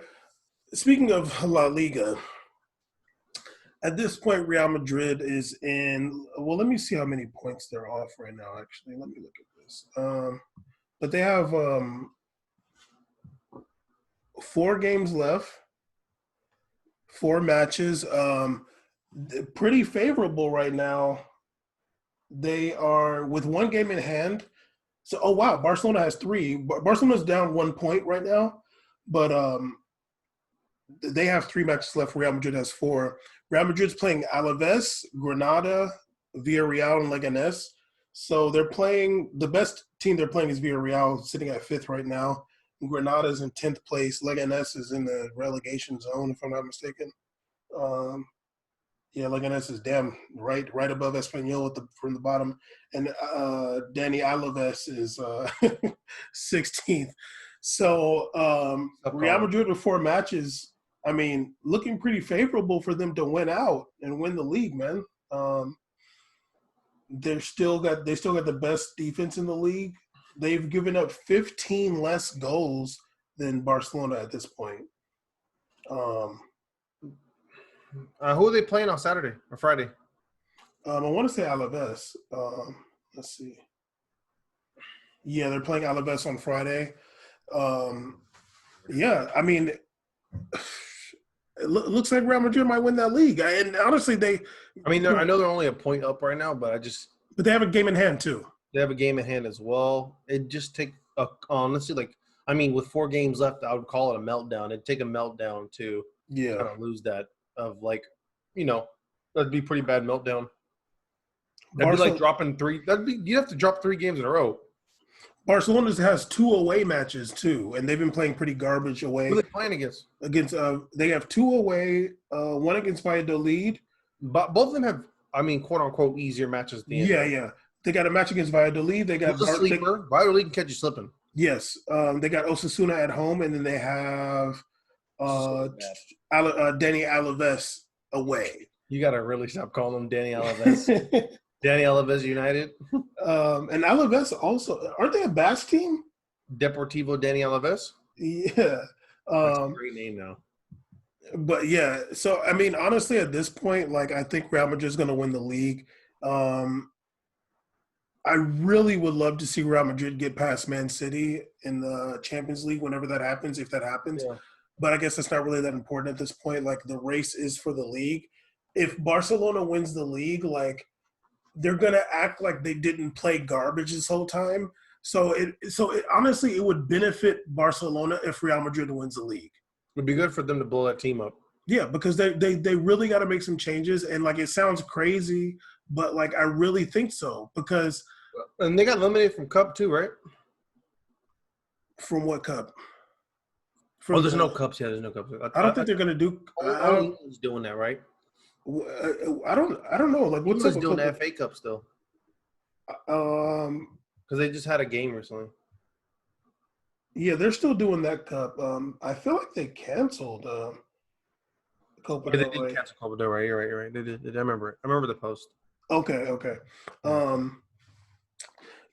speaking of La Liga, at this point, Real Madrid is in. Well, let me see how many points they're off right now. Actually, let me look at this. But they have 4 games left, 4 matches. Pretty favorable right now. They are with 1 game in hand. So, oh wow, Barcelona has 3. Barcelona's down 1 point right now, but they have 3 matches left. Real Madrid has 4. Real Madrid's playing Alaves, Granada, Villarreal, and Leganés. So they're playing – the best team they're playing is Villarreal, sitting at 5th right now. Granada's in 10th place. Leganés is in the relegation zone, if I'm not mistaken. Yeah, Leganés is damn right above Espanyol from the bottom. And Dani Alaves is 16th. So Real Madrid with 4 matches – I mean, looking pretty favorable for them to win out and win the league, man. They still got the best defense in the league. They've given up 15 less goals than Barcelona at this point.
Who are they playing on Saturday or Friday?
I want to say Alaves. Let's see. Yeah, they're playing Alaves on Friday. Yeah, I mean. It looks like Real Madrid might win that league. And honestly,
I know they're only a point up right now, but
they have a game in hand too.
They have a game in hand as well. It just take honestly, with 4 games left, I would call it a meltdown. It'd take a meltdown to kind of lose that of that'd be pretty bad meltdown. That'd be like dropping 3. You have to drop 3 games in a row.
Barcelona has 2 away matches too, and they've been playing pretty garbage away.
Who are they playing against?
They have 2 away, one against Valladolid.
But both of them have, quote unquote, easier matches at the end.
Yeah. They got a match against Valladolid. They got
a sleeper. Valladolid can catch you slipping.
Yes. They got Osasuna at home, and then they have Dani Alves away.
You got to really stop calling them Dani Alves. Dani Alves United.
And Alaves also, aren't they a Basque team?
Deportivo Dani Alves?
Yeah.
That's a great name now.
But yeah, so honestly, at this point, I think Real Madrid is going to win the league. I really would love to see Real Madrid get past Man City in the Champions League whenever that happens, if that happens. Yeah. But I guess it's not really that important at this point. The race is for the league. If Barcelona wins the league, they're gonna act like they didn't play garbage this whole time. So honestly, it would benefit Barcelona if Real Madrid wins the league.
It'd be good for them to blow that team up.
Yeah, because they really got to make some changes, and it sounds crazy, but I really think so because.
And they got eliminated from Cup too, right?
From what cup?
There's no cups. Yeah, there's no cups.
I don't think they're gonna do.
Who's doing that, right?
I don't know.
What's doing the FA Cup still? Because they just had a game recently.
Yeah, they're still doing that cup. I feel like they canceled
Copa del Rey. They did cancel Copa del Rey. You're right. They did. I remember it. I remember the post.
Okay.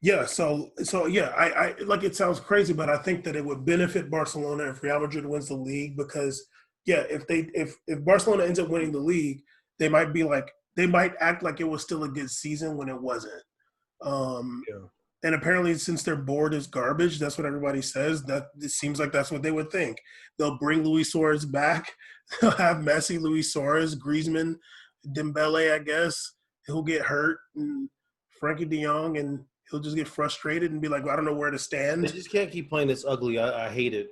Yeah. So yeah, I it sounds crazy, but I think that it would benefit Barcelona if Real Madrid wins the league because if Barcelona ends up winning the league, they might act like it was still a good season when it wasn't. And apparently, since their board is garbage, that's what everybody says. That it seems like that's what they would think. They'll bring Luis Suarez back. They'll have Messi, Luis Suarez, Griezmann, Dembele. I guess he'll get hurt, and Frankie De Jong, and he'll just get frustrated and be like, well, "I don't know where to stand."
They just can't keep playing this ugly. I hate it.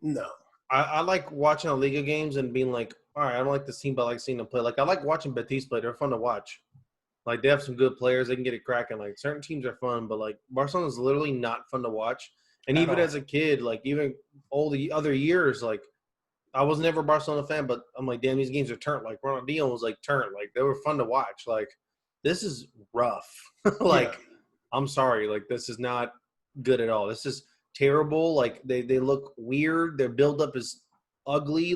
No.
I like watching a Liga games and being like, all right, I don't like this team, but I like seeing them play. I like watching Betis play. They're fun to watch. They have some good players. They can get it cracking. Certain teams are fun, but Barcelona's literally not fun to watch. And even as a kid, even all the other years, I was never a Barcelona fan, but I'm like, damn, these games are turned. Ronaldinho was turned. They were fun to watch. This is rough. I'm sorry. This is not good at all. This is terrible. They look weird. Their buildup is ugly.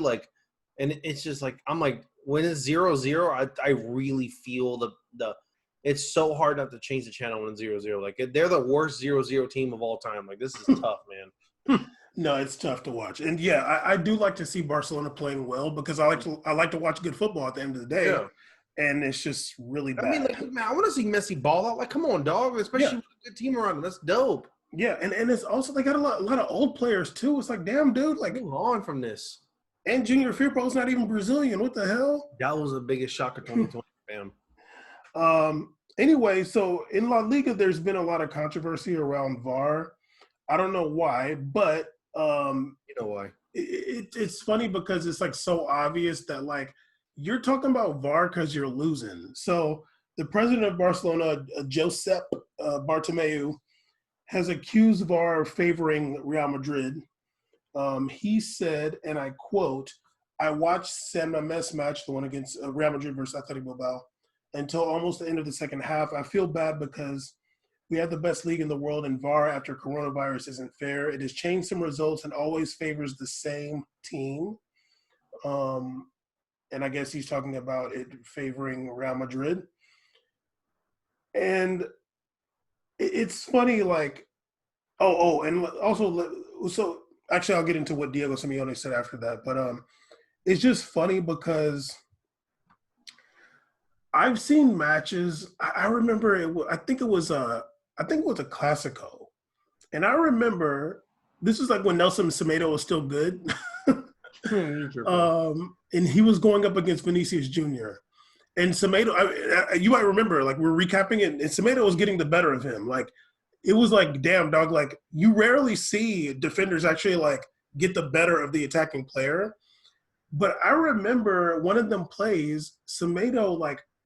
And it's just I'm when it's 0-0, I really feel the it's so hard not to change the channel when it's 0-0. They're the worst 0-0 team of all time. This is tough, man.
No, it's tough to watch. And yeah, I do like to see Barcelona playing well because I like to watch good football at the end of the day. Yeah. And it's just really bad.
I want to see Messi ball out. Come on, dog. Especially with a good team around him. That's dope.
Yeah, and it's also they got a lot of old players too. It's damn, dude.
Move on from this.
And Junior Firpo's not even Brazilian. What the hell?
That was the biggest shock of 2020, fam.
Anyway, so in La Liga, there's been a lot of controversy around VAR. I don't know why, but
you know why?
It's funny because it's so obvious that you're talking about VAR because you're losing. So the president of Barcelona, Josep Bartomeu, has accused VAR favoring Real Madrid. He said, and I quote, "I watched San Mamés match, the one against Real Madrid versus Athletic Bilbao, until almost the end of the second half. I feel bad because we have the best league in the world, and VAR after coronavirus isn't fair. It has changed some results and always favors the same team." And I guess he's talking about it favoring Real Madrid. And it's funny, and also, so actually I'll get into what Diego Simeone said after that. But it's just funny because I've seen matches. I remember I think it was a Clasico, and I remember this was when Nelson Semedo was still good, and he was going up against Vinicius Jr. And Semedo, you might remember, we're recapping it, and Semedo was getting the better of him. It was damn dog. You rarely see defenders actually get the better of the attacking player. But I remember one of them plays, Semedo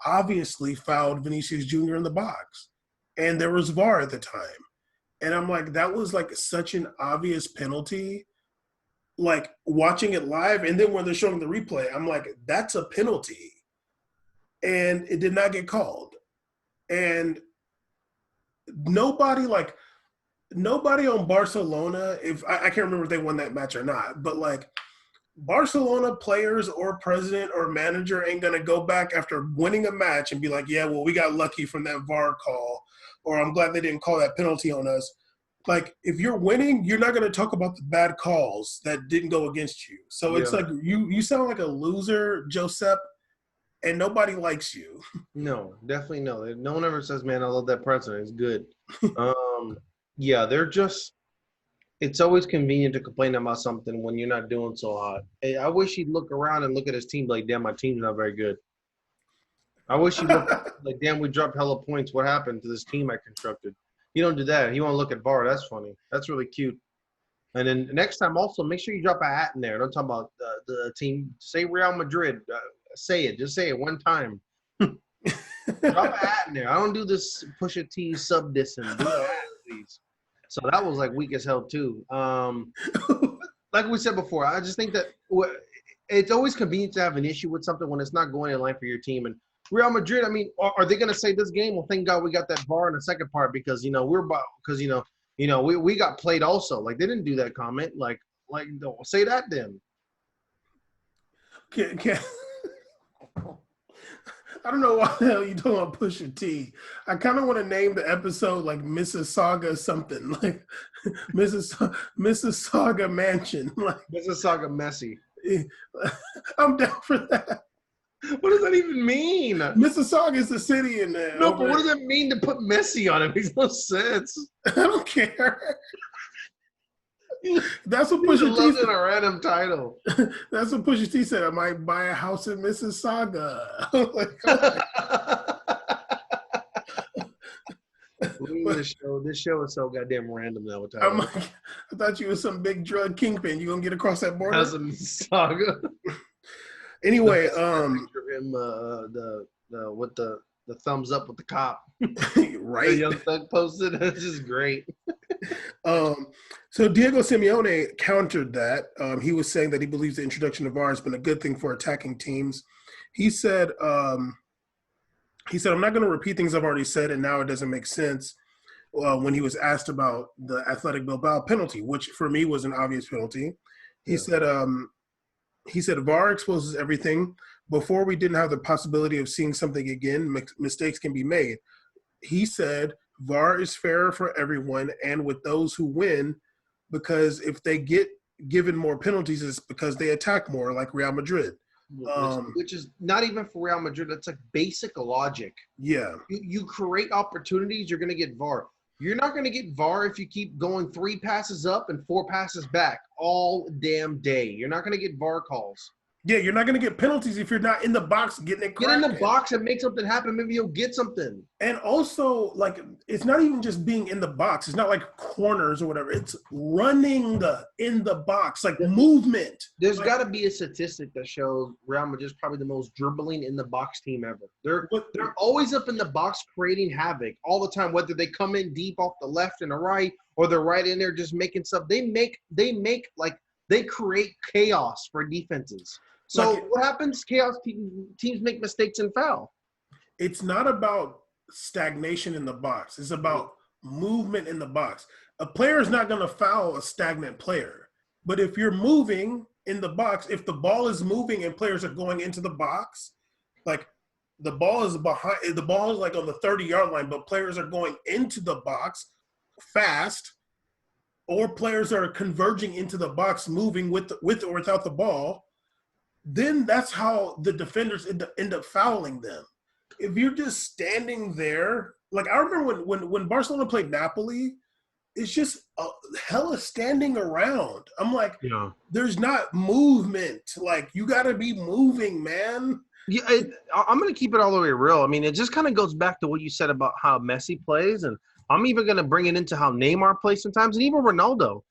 obviously fouled Vinicius Jr. in the box. And there was VAR at the time. And I'm like, that was like such an obvious penalty. Like watching it live, and then when they're showing the replay, I'm like, that's a penalty. And it did not get called. And nobody on Barcelona, if I can't remember if they won that match or not, but like Barcelona players or president or manager ain't going to go back after winning a match and be like, yeah, well, we got lucky from that VAR call, or I'm glad they didn't call that penalty on us. Like, if you're winning, you're not going to talk about the bad calls that didn't go against you. So it's like you sound like a loser, Josep, and nobody likes you.
No, definitely no. No one ever says, man, I love that president. It's good. Yeah, they're just – it's always convenient to complain about something when you're not doing so hot. Hey, I wish he'd look around and look at his team like, damn, my team's not very good. I wish he'd look like, damn, we dropped hella points. What happened to this team I constructed? You don't do that. You want to look at VAR. That's funny. That's really cute. And then next time also, make sure you drop a hat in there. Don't talk about the team. Say Real Madrid. Say it. Just say it one time. Drop a hat in there. I don't do this Pusha T sub-dissing. Do a hat, please. So that was like weak as hell too. Like we said before, I just think that it's always convenient to have an issue with something when it's not going in line for your team. And Real Madrid, I mean, are they going to say this game? Well, thank God we got that VAR in the second part because we got played also. Like they didn't do that comment. Like don't say that then.
Can I don't know why the hell you talking about Pusha T. I kind of want to name the episode like Mississauga something, like Mississauga Mansion, like
Mississauga Messi.
I'm down for that.
What does that even mean?
Mississauga is the city in there.
No, but what does it mean to put Messi on it? It makes no sense.
I don't care. That's what Pusha T said.
A random title.
That's what Pusha T said. I might buy a house in Mississauga.
This show is so goddamn random now.
I thought you was some big drug kingpin. You gonna get across that border?
House in Mississauga.
Anyway,
him with the thumbs up with the cop.
Right.
The Young Thug posted. This is great.
So Diego Simeone countered that. He was saying that he believes the introduction of VAR has been a good thing for attacking teams. He said, I'm not going to repeat things I've already said, and now it doesn't make sense. When he was asked about the Athletic Bilbao penalty, which for me was an obvious penalty, he said VAR exposes everything. Before we didn't have the possibility of seeing something again, mistakes can be made. He said VAR is fair for everyone and with those who win, because if they get given more penalties, it's because they attack more, like Real Madrid.
Which is not even for Real Madrid. That's like basic logic.
Yeah.
You create opportunities, you're going to get VAR. You're not going to get VAR if you keep going 3 passes up and 4 passes back all damn day. You're not going to get VAR calls.
Yeah, you're not going to get penalties if you're not in the box getting it cracking.
Get in the box and make something happen. Maybe you'll get something.
And also, like, it's not even just being in the box. It's not like corners or whatever. It's running in the box, like movement.
There's got to be a statistic that shows Real Madrid is probably the most dribbling in the box team ever. They're always up in the box creating havoc all the time, whether they come in deep off the left and the right or they're right in there just making stuff. They create chaos for defenses. So what happens? Chaos teams make mistakes and foul.
It's not about stagnation in the box. It's about movement in the box. A player is not going to foul a stagnant player. But if you're moving in the box, if the ball is moving and players are going into the box, like the ball is like on the 30-yard line, but players are going into the box fast, or players are converging into the box, moving with or without the ball, then that's how the defenders end up fouling them. If you're just standing there, like I remember when Barcelona played Napoli, it's just hella standing around. I'm like, There's not movement. Like, you got to be moving, man.
Yeah, I'm going to keep it all the way real. I mean, it just kind of goes back to what you said about how Messi plays, and I'm even going to bring it into how Neymar plays sometimes, and even Ronaldo.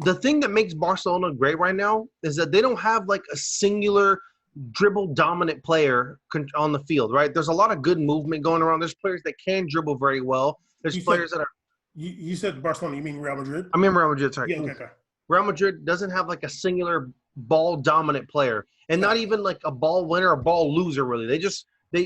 The thing that makes Barcelona great right now is that they don't have like a singular dribble dominant player on the field, right? There's a lot of good movement going around. There's players that can dribble very well. There's players that are.
You said Barcelona. You mean Real Madrid?
I mean Real Madrid. Sorry.
Yeah. Okay.
Real Madrid doesn't have like a singular ball dominant player, and not even like a ball winner or ball loser. Really, they just they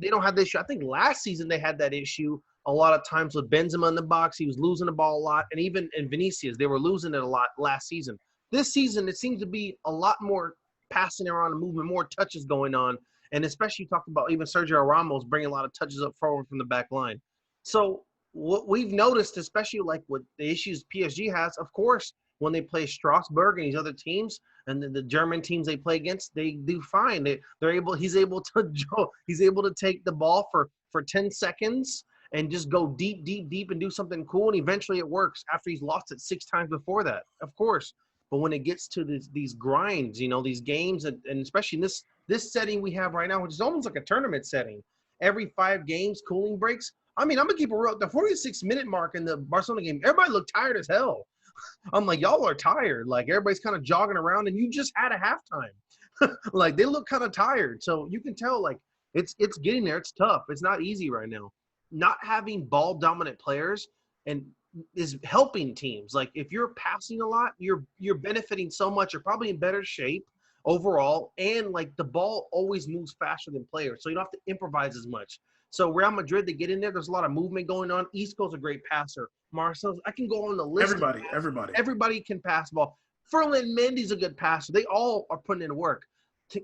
don't have this issue. I think last season they had that issue a lot of times with Benzema in the box. He was losing the ball a lot, and even in Vinicius, they were losing it a lot last season. This season, it seems to be a lot more passing around and movement, more touches going on, and especially you talked about even Sergio Ramos bringing a lot of touches up forward from the back line. So what we've noticed, especially like with the issues PSG has, of course, when they play Strasbourg and these other teams and the German teams they play against, they do fine. He's able to take the ball for 10 seconds and just go deep and do something cool. And eventually it works after he's lost it 6 times before that, of course. But when it gets to these grinds, these games, and especially in this setting we have right now, which is almost like a tournament setting, every 5 games, cooling breaks. I mean, I'm going to keep it real. The 46-minute mark in the Barcelona game, everybody looked tired as hell. I'm like, y'all are tired. Like, everybody's kind of jogging around, and you just had a halftime. Like, they look kind of tired. So you can tell, like, it's getting there. It's tough. It's not easy right now. Not having ball-dominant players and is helping teams. Like, if you're passing a lot, you're benefiting so much. You're probably in better shape overall, and, like, the ball always moves faster than players, so you don't have to improvise as much. So Real Madrid, they get in there. There's a lot of movement going on. Isco's a great passer. Marcel, I can go on the list. Everybody can pass the ball. Ferland Mendy's a good passer. They all are putting in work.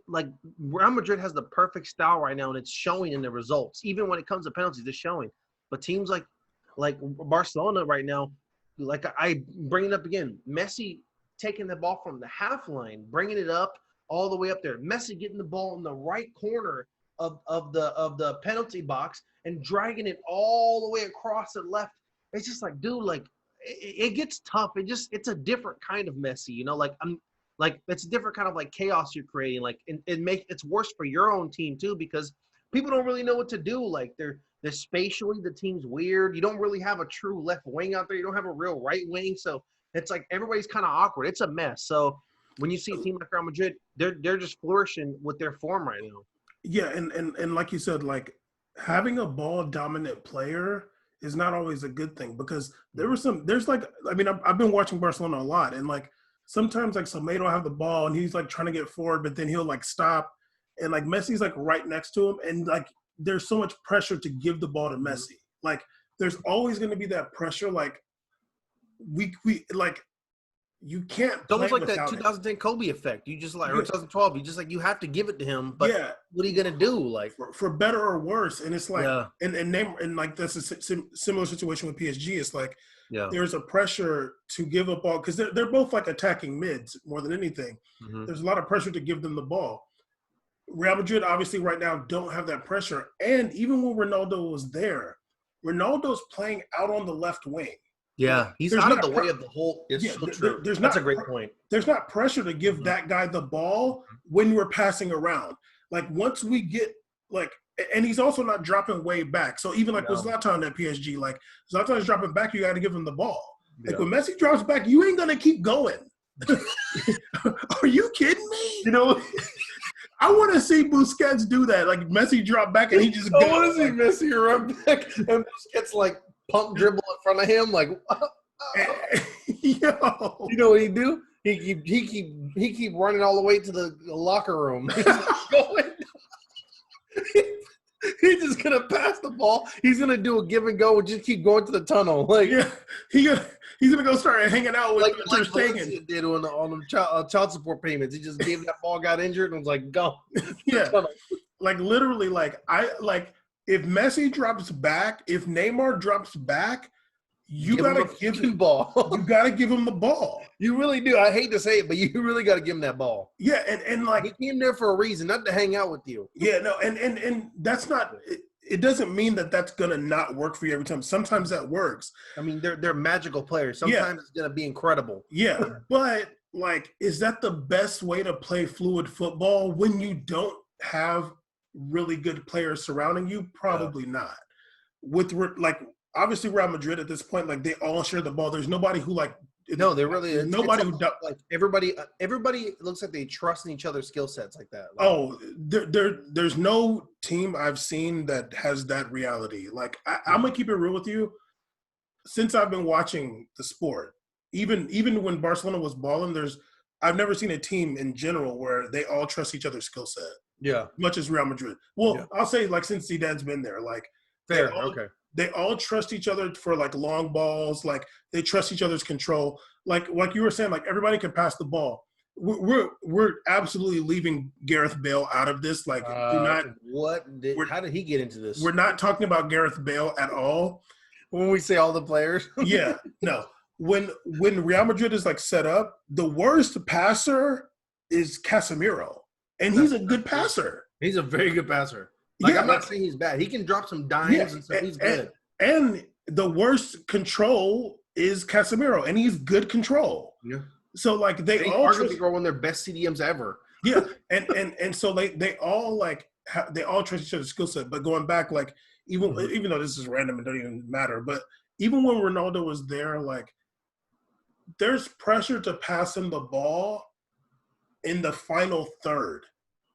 Like, Real Madrid has the perfect style right now, and it's showing in the results. Even when it comes to penalties, it's showing. But teams like Barcelona right now, like I bring it up again, Messi taking the ball from the half line, bringing it up all the way up there. Messi getting the ball in the right corner of the penalty box and dragging it all the way across the left. It's just like, dude, like it gets tough. It's a different kind of Messi, like it's a different kind of like chaos you're creating. Like it's worse for your own team too, because people don't really know what to do. Like they're spatially, the team's weird. You don't really have a true left wing out there. You don't have a real right wing. So it's like everybody's kind of awkward. It's a mess. So when you see a team like Real Madrid, they're just flourishing with their form right now.
Yeah, and like you said, like having a ball dominant player is not always a good thing, because I've been watching Barcelona a lot, and like sometimes like Semedo will have the ball and he's like trying to get forward, but then he'll like stop, and like Messi's like right next to him, and like there's so much pressure to give the ball to Messi. Like there's always going to be that pressure. Like we like you can't.
It's almost like that 2010 Kobe effect. You just like, or 2012. You just like, you have to give it to him. But what are you gonna do? Like
for better or worse? And it's like, and like that's a similar situation with PSG. It's like there's a pressure to give up ball, because they're both like attacking mids more than anything. Mm-hmm. There's a lot of pressure to give them the ball. Real Madrid obviously right now don't have that pressure, and even when Ronaldo was there, Ronaldo's playing out on the left wing.
Yeah, he's out of the way of the whole. It's so true. That's a great point.
There's not pressure to give that guy the ball when we're passing around. Like once we get like, and he's also not dropping way back. So even like with Zlatan at PSG, like Zlatan's dropping back, you got to give him the ball. Like when Messi drops back, you ain't gonna keep going. Are you kidding me? I want to see Busquets do that. Like Messi drop back and he just.
I want to see Messi run back and Busquets like pump dribble in front of him, like.
Yo.
You know what he do? He keep running all the way to the locker room. He's just gonna pass the ball. He's gonna do a give and go and just keep going to the tunnel. Like
he's gonna go start hanging out with
like Valencia did on them child support payments. He just gave that ball, got injured, and was like, go.
Yeah, like literally, if Messi drops back, if Neymar drops back, you gotta give him the ball. You gotta give him the ball.
You really do. I hate to say it, but you really gotta give him that ball.
Yeah, and like
he came there for a reason, not to hang out with you.
Yeah, no, and that's not. It doesn't mean that that's gonna not work for you every time. Sometimes that works.
I mean, they're magical players. Sometimes it's gonna be incredible.
Yeah, but like, is that the best way to play fluid football when you don't have really good players surrounding you? Probably not. With like. Obviously, Real Madrid at this point, like they all share the ball. There's nobody who like
No, they really.
There's
It's
nobody who
like everybody looks like they trust in each other's skill sets like that. Like,
there's no team I've seen that has that reality. Like I'm gonna keep it real with you. Since I've been watching the sport, even when Barcelona was balling, I've never seen a team in general where they all trust each other's skill set.
Yeah.
Much as Real Madrid. Well,
Yeah.
I'll say like since Zidane's been there, like
fair.
Okay. They all trust each other for like long balls. Like they trust each other's control. Like you were saying, like everybody can pass the ball. We're absolutely leaving Gareth Bale out of this. Like, do not.
How did he get into this?
We're not talking about Gareth Bale at all.
When we say all the players,
yeah, no. When Real Madrid is like set up, the worst passer is Casemiro, and he's a good passer.
He's a very good passer. Like, I'm not saying he's bad. He can drop some dimes and stuff. He's good.
And the worst control is Casemiro, and he's good control.
Yeah.
So like they all
arguably one of their best CDMs ever.
Yeah, and so they all like they all trust each other's skill set. But going back, like even though this is random and don't even matter, but even when Ronaldo was there, like there's pressure to pass him the ball in the final third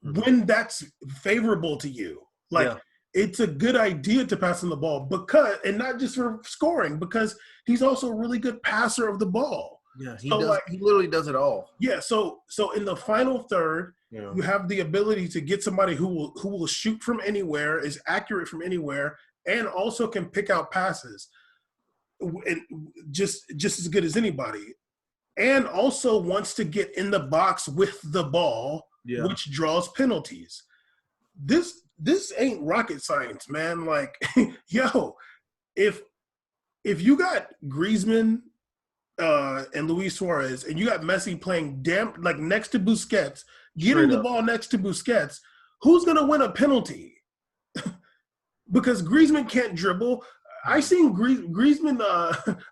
when that's favorable to you. Like it's a good idea to pass him the ball because, and not just for scoring, because he's also a really good passer of the ball.
Yeah, he literally does it all.
Yeah, so in the final third, you have the ability to get somebody who will shoot from anywhere, is accurate from anywhere, and also can pick out passes, and just as good as anybody, and also wants to get in the box with the ball, which draws penalties. This ain't rocket science, man. Like, yo, if you got Griezmann and Luis Suarez, and you got Messi playing like next to Busquets, getting the ball next to Busquets, who's gonna win a penalty? Because Griezmann can't dribble. I seen Griezmann.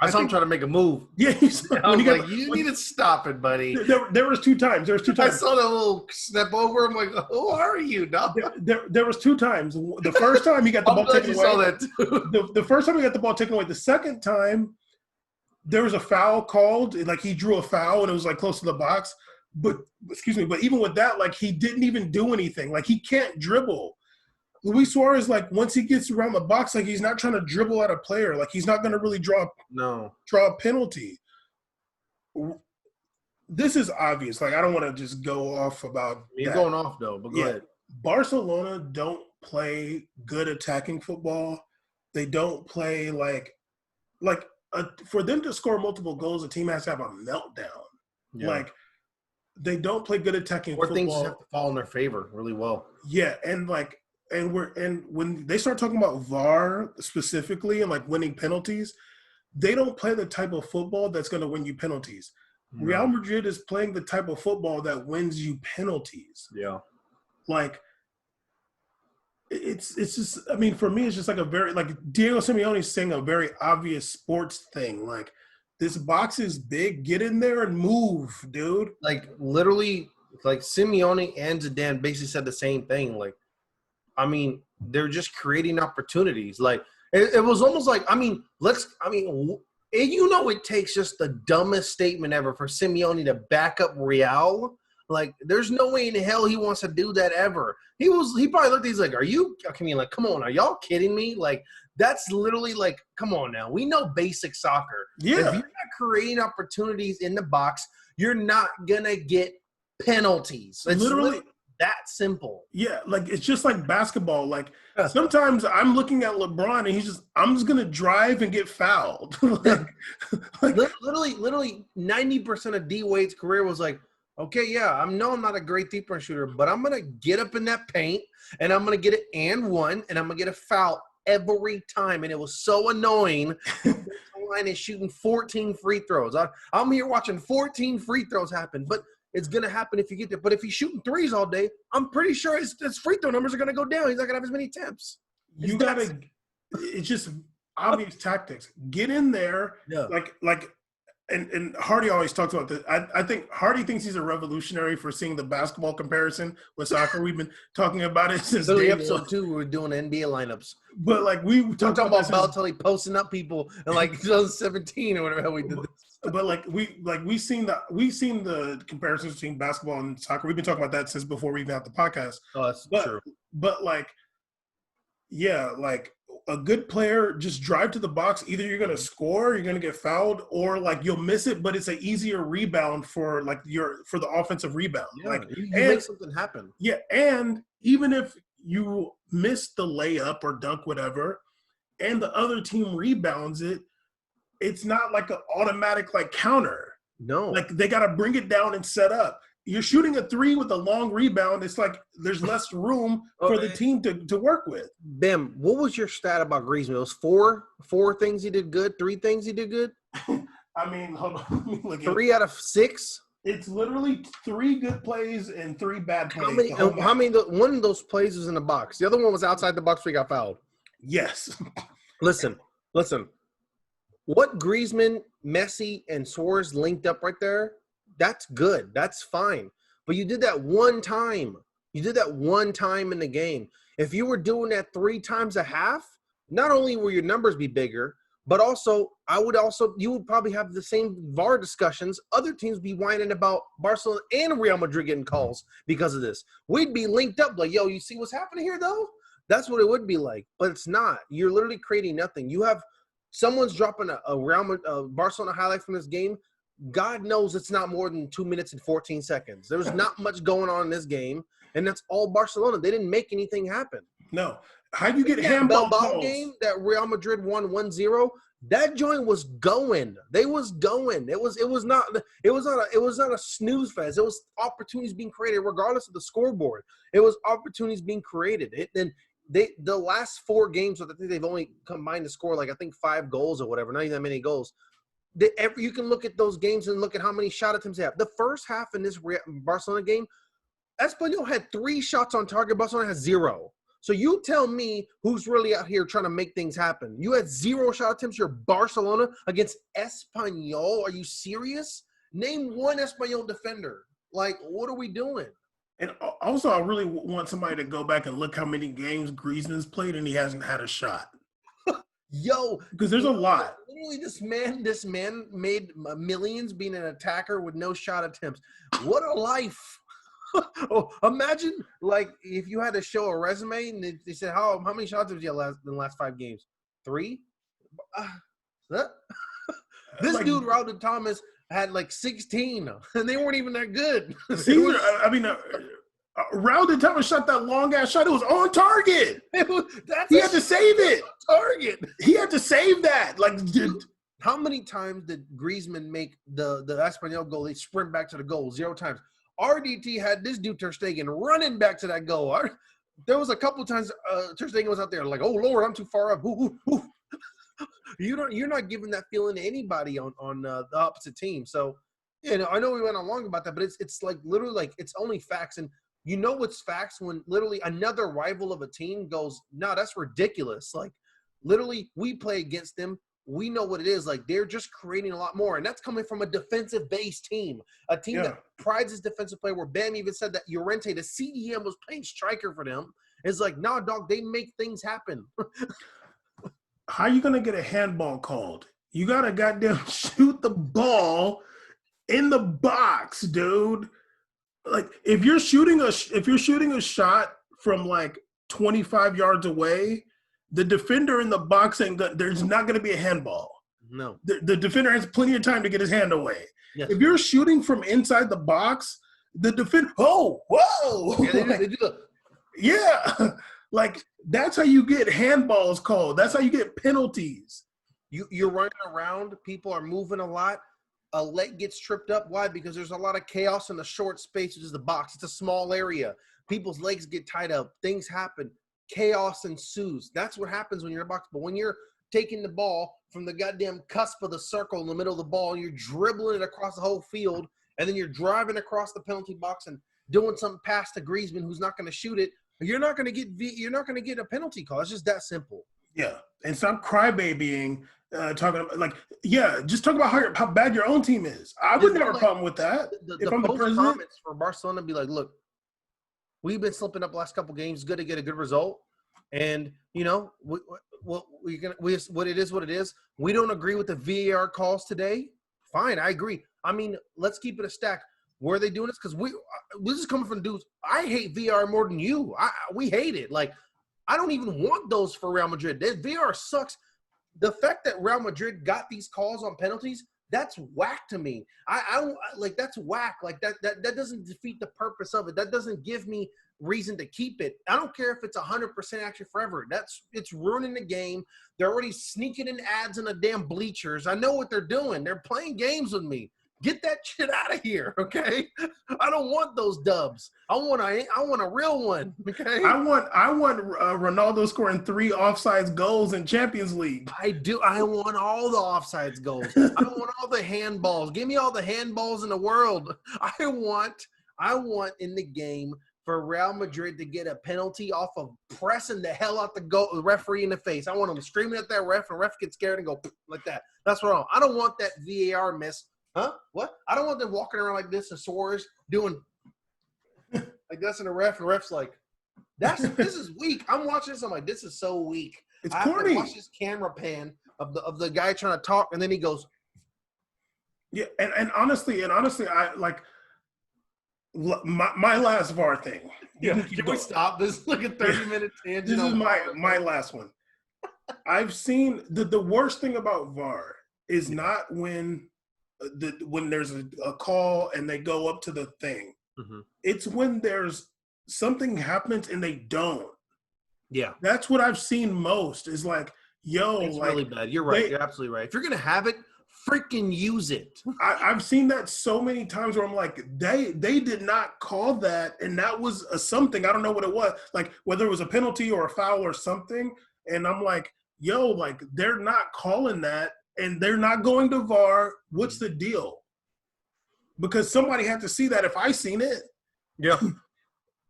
I saw him trying to make a move.
Yeah,
you need to stop it, buddy.
There was two times. I
saw that little step over. I'm like, who are you, dog?
There was two times. The first time he got the ball taken away.
Saw that too.
The first time he got the ball taken away. The second time, there was a foul called. Like he drew a foul and it was like close to the box. But even with that, like he didn't even do anything. Like he can't dribble. Luis Suarez, like once he gets around the box, like he's not trying to dribble at a player. Like he's not going to really draw a penalty. This is obvious. Like I don't want to just go off about.
You're going off though, but go ahead.
Barcelona don't play good attacking football. They don't play for them to score multiple goals, a team has to have a meltdown. Yeah. Like they don't play good attacking football.
Things have to fall in their favor really well.
Yeah, and when they start talking about VAR specifically and like winning penalties, they don't play the type of football that's going to win you penalties. No. Real Madrid is playing the type of football that wins you penalties.
Yeah.
Like it's just, I mean, for me, it's just like a very, like Diego Simeone's saying a very obvious sports thing. Like this box is big, get in there and move, dude.
Like literally, like Simeone and Zidane basically said the same thing. Like, I mean, they're just creating opportunities. Like it was almost like, it takes just the dumbest statement ever for Simeone to back up Real. Like, there's no way in hell he wants to do that ever. He probably looked, he's like, come on, are y'all kidding me? Like, that's literally like, come on now. We know basic soccer.
Yeah.
If you're not creating opportunities in the box, you're not going to get penalties. It's literally that simple.
Yeah, like it's just like basketball. Like sometimes I'm looking at LeBron and I'm just gonna drive and get fouled.
literally 90% of D Wade's career was like, okay, yeah, I'm not a great three-point shooter, but I'm gonna get up in that paint and I'm gonna get it and one, and I'm gonna get a foul every time. And it was so annoying. The line is shooting 14 free throws. I'm here watching 14 free throws happen, but it's going to happen if you get there. But if he's shooting threes all day, I'm pretty sure his free throw numbers are going to go down. He's not going to have as many attempts.
It's just obvious tactics. Get in there. Yeah. And Hardy always talks about this. I think Hardy thinks he's a revolutionary for seeing the basketball comparison with soccer. We've been talking about it since
episode 2. We were doing NBA lineups.
But like we talked
about Balotelli posting up people in like 2017 or whatever we did this.
but we've seen the comparisons between basketball and soccer. We've been talking about that since before we even had the podcast.
Oh, that's
But
true.
but a good player just drive to the box. Either you're gonna score, you're gonna get fouled, or you'll miss it. But it's an easier rebound for the offensive rebound.
Yeah, you make something happen.
Yeah, and even if you miss the layup or dunk, whatever, and the other team rebounds it, it's not like an automatic counter.
No.
They got to bring it down and set up. You're shooting a three with a long rebound. It's there's less room for the team to work with.
Bam, what was your stat about Griezmann? It was four things he did good, 3 things he did good?
I mean, hold on. Let me look
3 out of 6?
It's literally 3 good plays and 3 bad plays.
How many one of those plays was in the box? The other one was outside the box where he got fouled.
Yes.
Listen. What Griezmann, Messi, and Suarez linked up right there, that's good. That's fine. But you did that one time. You did that one time in the game. If you were doing that 3 times a half, not only will your numbers be bigger, but also you would probably have the same VAR discussions. Other teams be whining about Barcelona and Real Madrid getting calls because of this. We'd be linked up yo, you see what's happening here though? That's what it would be like. But it's not. You're literally creating nothing. You have someone's dropping a Barcelona highlight from this game. God knows it's not more than 2 minutes and 14 seconds. There was not much going on in this game, and that's all Barcelona. They didn't make anything happen.
No. How you get handball calls?
Game that Real Madrid won 1-0, that joint was going. They was going. It was not a snooze fest. It was opportunities being created regardless of the scoreboard. It was opportunities being created. The last 4 games, I think they've only combined to score 5 goals or whatever, not even that many goals. You can look at those games and look at how many shot attempts they have. The first half in this Barcelona game, Espanyol had 3 shots on target. Barcelona has 0. So you tell me who's really out here trying to make things happen. You had 0 shot attempts. You're Barcelona against Espanyol. Are you serious? Name one Espanyol defender. What are we doing?
And also, I really want somebody to go back and look how many games Griezmann's played and he hasn't had a shot.
Yo,
because there's a lot.
Literally, this man made millions being an attacker with no shot attempts. What a life! Oh, imagine if you had to show a resume and they said how many shots have you had in the last 5 games? 3. This dude Raul Thomas had 16, and they weren't even that good.
Raul Thomas shot that long ass shot. It was on target. He had to save it.
Target.
He had to save that.
How many times did Griezmann make the Espanyol goal? They sprint back to the goal 0 times. RDT had this dude Ter Stegen running back to that goal. There was a couple times Ter Stegen was out there oh Lord, I'm too far up. Ooh. You're not giving that feeling to anybody on the opposite team. So I know we went on long about that, but it's literally it's only facts. And you know what's facts when literally another rival of a team goes, no, that's ridiculous. Literally we play against them. We know what it is. They're just creating a lot more. And that's coming from a defensive-based team, a team that prides its defensive play, where Bam even said that Llorente, the CDM, was playing striker for them. It's nah, dog, they make things happen.
How you going to get a handball called? You got to goddamn shoot the ball in the box, dude. If you're shooting a shot from 25 yards away, the defender in the box there's not going to be a handball.
No.
The defender has plenty of time to get his hand away.
Yes.
If you're shooting from inside the box, the defender, whoa.
Yeah, they do.
Yeah. That's how you get handballs called. That's how you get penalties.
You're running around. People are moving a lot. A leg gets tripped up. Why? Because there's a lot of chaos in the short space, which is the box. It's a small area. People's legs get tied up. Things happen. Chaos ensues. That's what happens when you're in a box. But when you're taking the ball from the goddamn cusp of the circle in the middle of the ball, and you're dribbling it across the whole field, and then you're driving across the penalty box and doing something past to Griezmann, who's not going to shoot it, you're not going to get a penalty call. It's just that simple.
Yeah, and stop crybabying. Talking about just talk about how bad your own team is. I would never have a problem with that.
If I'm the president, comments for Barcelona be look, we've been slipping up the last couple games. It's good to get a good result, and what it is. We don't agree with the VAR calls today. fine. I agree. I mean, let's keep it a stack. Where are they doing this? Because this is coming from dudes. I hate VR more than you. We hate it. Like, I don't even want those for Real Madrid. VR sucks. The fact that Real Madrid got these calls on penalties, that's whack to me. I don't like, that's whack. Like that doesn't defeat the purpose of it. That doesn't give me reason to keep it. I don't care if it's 100% action forever. It's ruining the game. They're already sneaking in ads in the damn bleachers. I know what they're doing. They're playing games with me. Get that shit out of here, okay? I don't want those dubs. I want a real one, okay?
I want Ronaldo scoring 3 offsides goals in Champions League.
I do. I want all the offsides goals. I want all the handballs. Give me all the handballs in the world. I want in the game for Real Madrid to get a penalty off of pressing the hell out the referee in the face. I want them screaming at that ref, and ref gets scared and go like that. That's what I want. I don't want that VAR miss. Huh? What? I don't want them walking around like this and Suarez doing like this in the ref, and the ref's like, this is weak. I'm watching this. I'm like, this is so weak.
It's
I
corny.
have to watch this camera pan of the guy trying to talk, and then he goes,
yeah. And honestly, I like my last VAR thing.
yeah. Can we stop this? Like a 30-minute tangent.
This is my last one. I've seen the worst thing about VAR is not when there's a call and they go up to the thing.
Mm-hmm.
It's when there's something happens and they don't.
Yeah.
That's what I've seen most is like, yo.
It's
like,
really bad. You're right. You're absolutely right. If you're going to have it, freaking use it.
I've seen that so many times where I'm like, they did not call that, and that was a something. I don't know what it was. Like, whether it was a penalty or a foul or something. And I'm like, yo, like, they're not calling that. And they're not going to VAR. What's the deal? Because somebody had to see that if I seen it.
Yeah.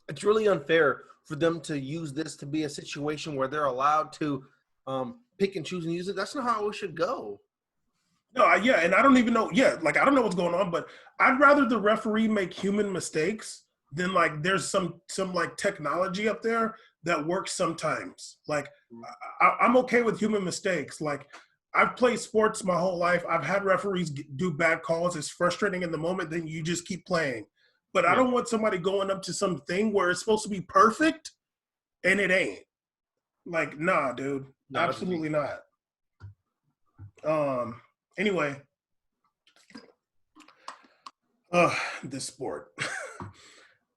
It's really unfair for them to use this to be a situation where they're allowed to pick and choose and use it. That's not how it should go.
No, yeah, and I don't even know. Yeah, like, I don't know what's going on, but I'd rather the referee make human mistakes than, like, there's some like technology up there that works sometimes. Like, I'm okay with human mistakes. Like, I've played sports my whole life. I've had referees do bad calls. It's frustrating in the moment. Then you just keep playing. But I don't want somebody going up to something where it's supposed to be perfect and it ain't. Like, nah, dude. No, absolutely not. Anyway. This sport.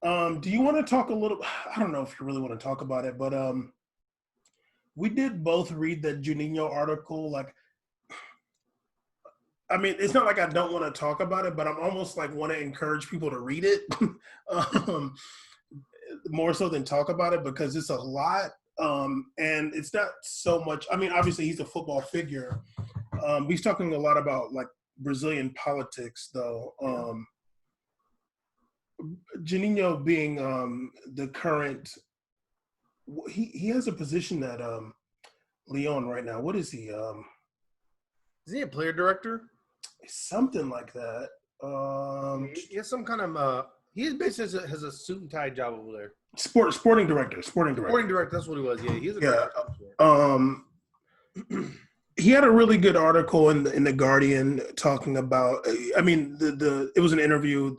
Do you want to talk a little? I don't know if you really want to talk about it, but we did both read the Juninho article. Like, I mean, it's not like I don't want to talk about it, but I'm almost like want to encourage people to read it more so than talk about it, because it's a lot. And it's not so much. I mean, obviously he's a football figure. He's talking a lot about like Brazilian politics, though. Juninho being the current, he has a position at Lyon right now. What is he?
Is he a player director?
Something like that.
He has some kind of he basically has a suit and tie job over there.
Sporting director. Sporting director.
That's what he was. Yeah, he's a
great he had a really good article in the Guardian talking about. I mean, it was an interview.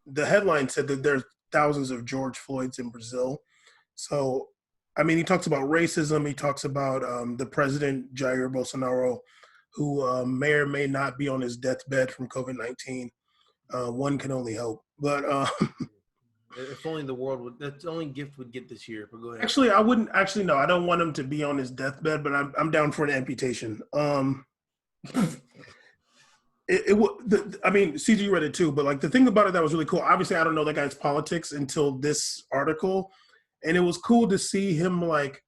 The headline said that there's thousands of George Floyds in Brazil. So, I mean, he talks about racism. He talks about the president, Jair Bolsonaro, who may or may not be on his deathbed from COVID-19. One can only hope. But
if only the world would, that's the only gift we'd get this year. But go ahead.
Actually, I wouldn't. Actually, no, I don't want him to be on his deathbed, but I'm down for an amputation. I mean, CG read it too, but like the thing about it that was really cool. Obviously, I don't know that guy's politics until this article, and it was cool to see him like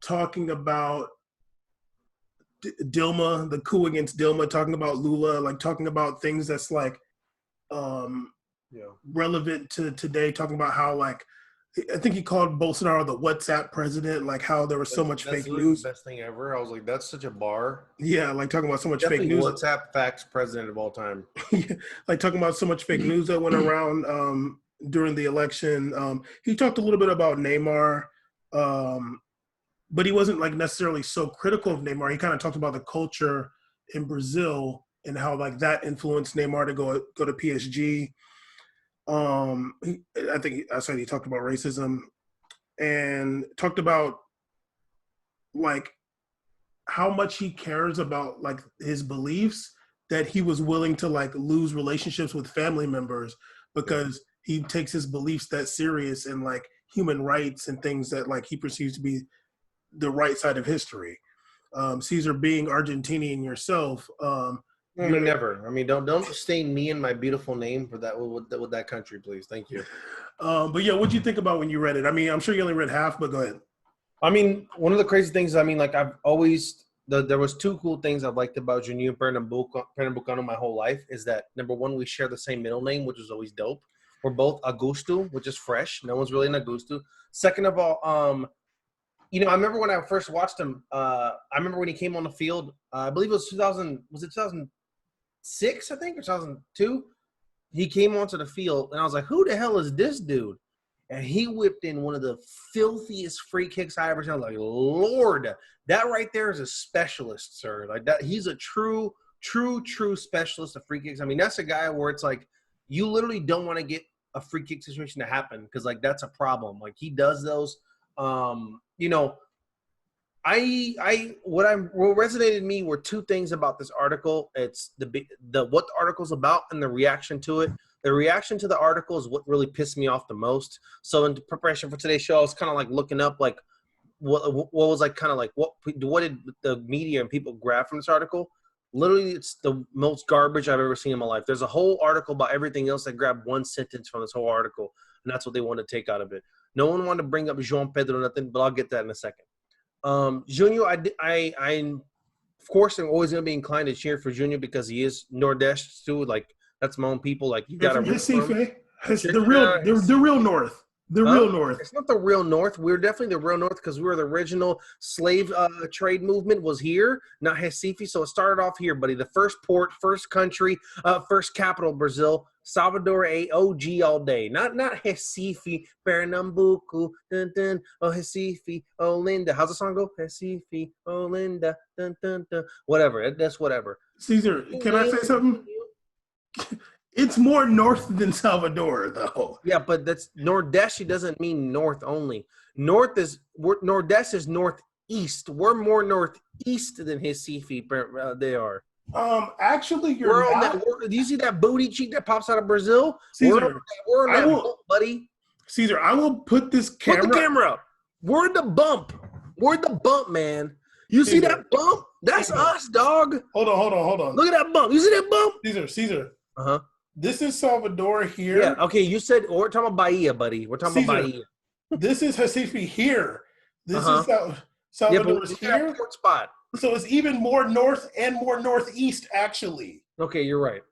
talking about Dilma, the coup against Dilma, talking about Lula, like talking about things that's like relevant to today, talking about how like I think he called Bolsonaro the WhatsApp president, like how there was so much fake news.
The best thing ever. I was like, that's such a bar.
Yeah, like talking about so much
Definitely
fake news.
WhatsApp facts president of all time.
Like talking about so much fake news that went around during the election. He talked a little bit about Neymar, but he wasn't like necessarily so critical of Neymar. He kind of talked about the culture in Brazil and how like that influenced Neymar to go to PSG. I think I said he talked about racism and talked about like how much he cares about like his beliefs, that he was willing to like lose relationships with family members because he takes his beliefs that serious, and like human rights and things that like he perceives to be the right side of history. Caesar, being Argentinian yourself,
I mean, never. I mean, don't stain me and my beautiful name for that with that country, please. Thank you.
but yeah, what'd you think about when you read it? I mean, I'm sure you only read half, but go ahead.
I mean, one of the crazy things, I mean, like I've always there was two cool things I've liked about Juninho and Pernambucano my whole life is that number one, we share the same middle name, which is always dope. We're both Augusto, which is fresh. No one's really an Augusto. Second of all, I remember when I first watched him. I remember when he came on the field. I believe it was 2000. Was it 2006? I think, or 2002. He came onto the field, and I was like, "Who the hell is this dude?" And he whipped in one of the filthiest free kicks I ever seen. I was like, Lord, that right there is a specialist, sir. Like that, he's a true specialist of free kicks. I mean, that's a guy where it's like you literally don't want to get a free kick situation to happen because like that's a problem. Like he does those. What resonated in me were two things about this article. It's what the article's about and the reaction to it. The reaction to the article is what really pissed me off the most. So in preparation for today's show, I was kind of like looking up like what was like kind of like what did the media and people grab from this article. Literally, it's the most garbage I've ever seen in my life. There's a whole article about everything else that grabbed one sentence from this whole article, and that's what they want to take out of it. No one wanted to bring up João Pedro or nothing, but I'll get that in a second. Juninho, I of course I'm always gonna be inclined to cheer for Juninho because he is Nordeste too. Like that's my own people. Like you got to
Recife, the real North. Real North.
It's not the real North. We're definitely the real North because we were the original slave trade movement was here, not Recife. So it started off here, buddy. The first port, first country, first capital, Brazil. Salvador AOG all day. Not Recife, Pernambuco, dun dun, oh Recife, Olinda. How's the song go? Recife, Olinda, dun dun dun. Whatever. That's whatever.
Caesar, can I say something? It's more north than Salvador, though.
Yeah, but that's Nordeste doesn't mean north only. Nordeste is northeast. We're more northeast than Recife. They are.
Actually, you're not.
Do you see that booty cheek that pops out of Brazil?
Caesar,
we're in that bump, buddy.
Caesar, I will put this camera.
Put the camera up. We're the bump. We're the bump, man. You see that bump? That's us, dog.
Hold on.
Look at that bump. You see that bump?
Caesar.
Uh-huh.
This is Salvador here.
Yeah, okay, you said we're talking about Bahia, buddy. We're talking about Bahia.
This is Recife here. This is Salvador's here.
Port spot.
So it's even more north and more northeast, actually.
Okay, you're right.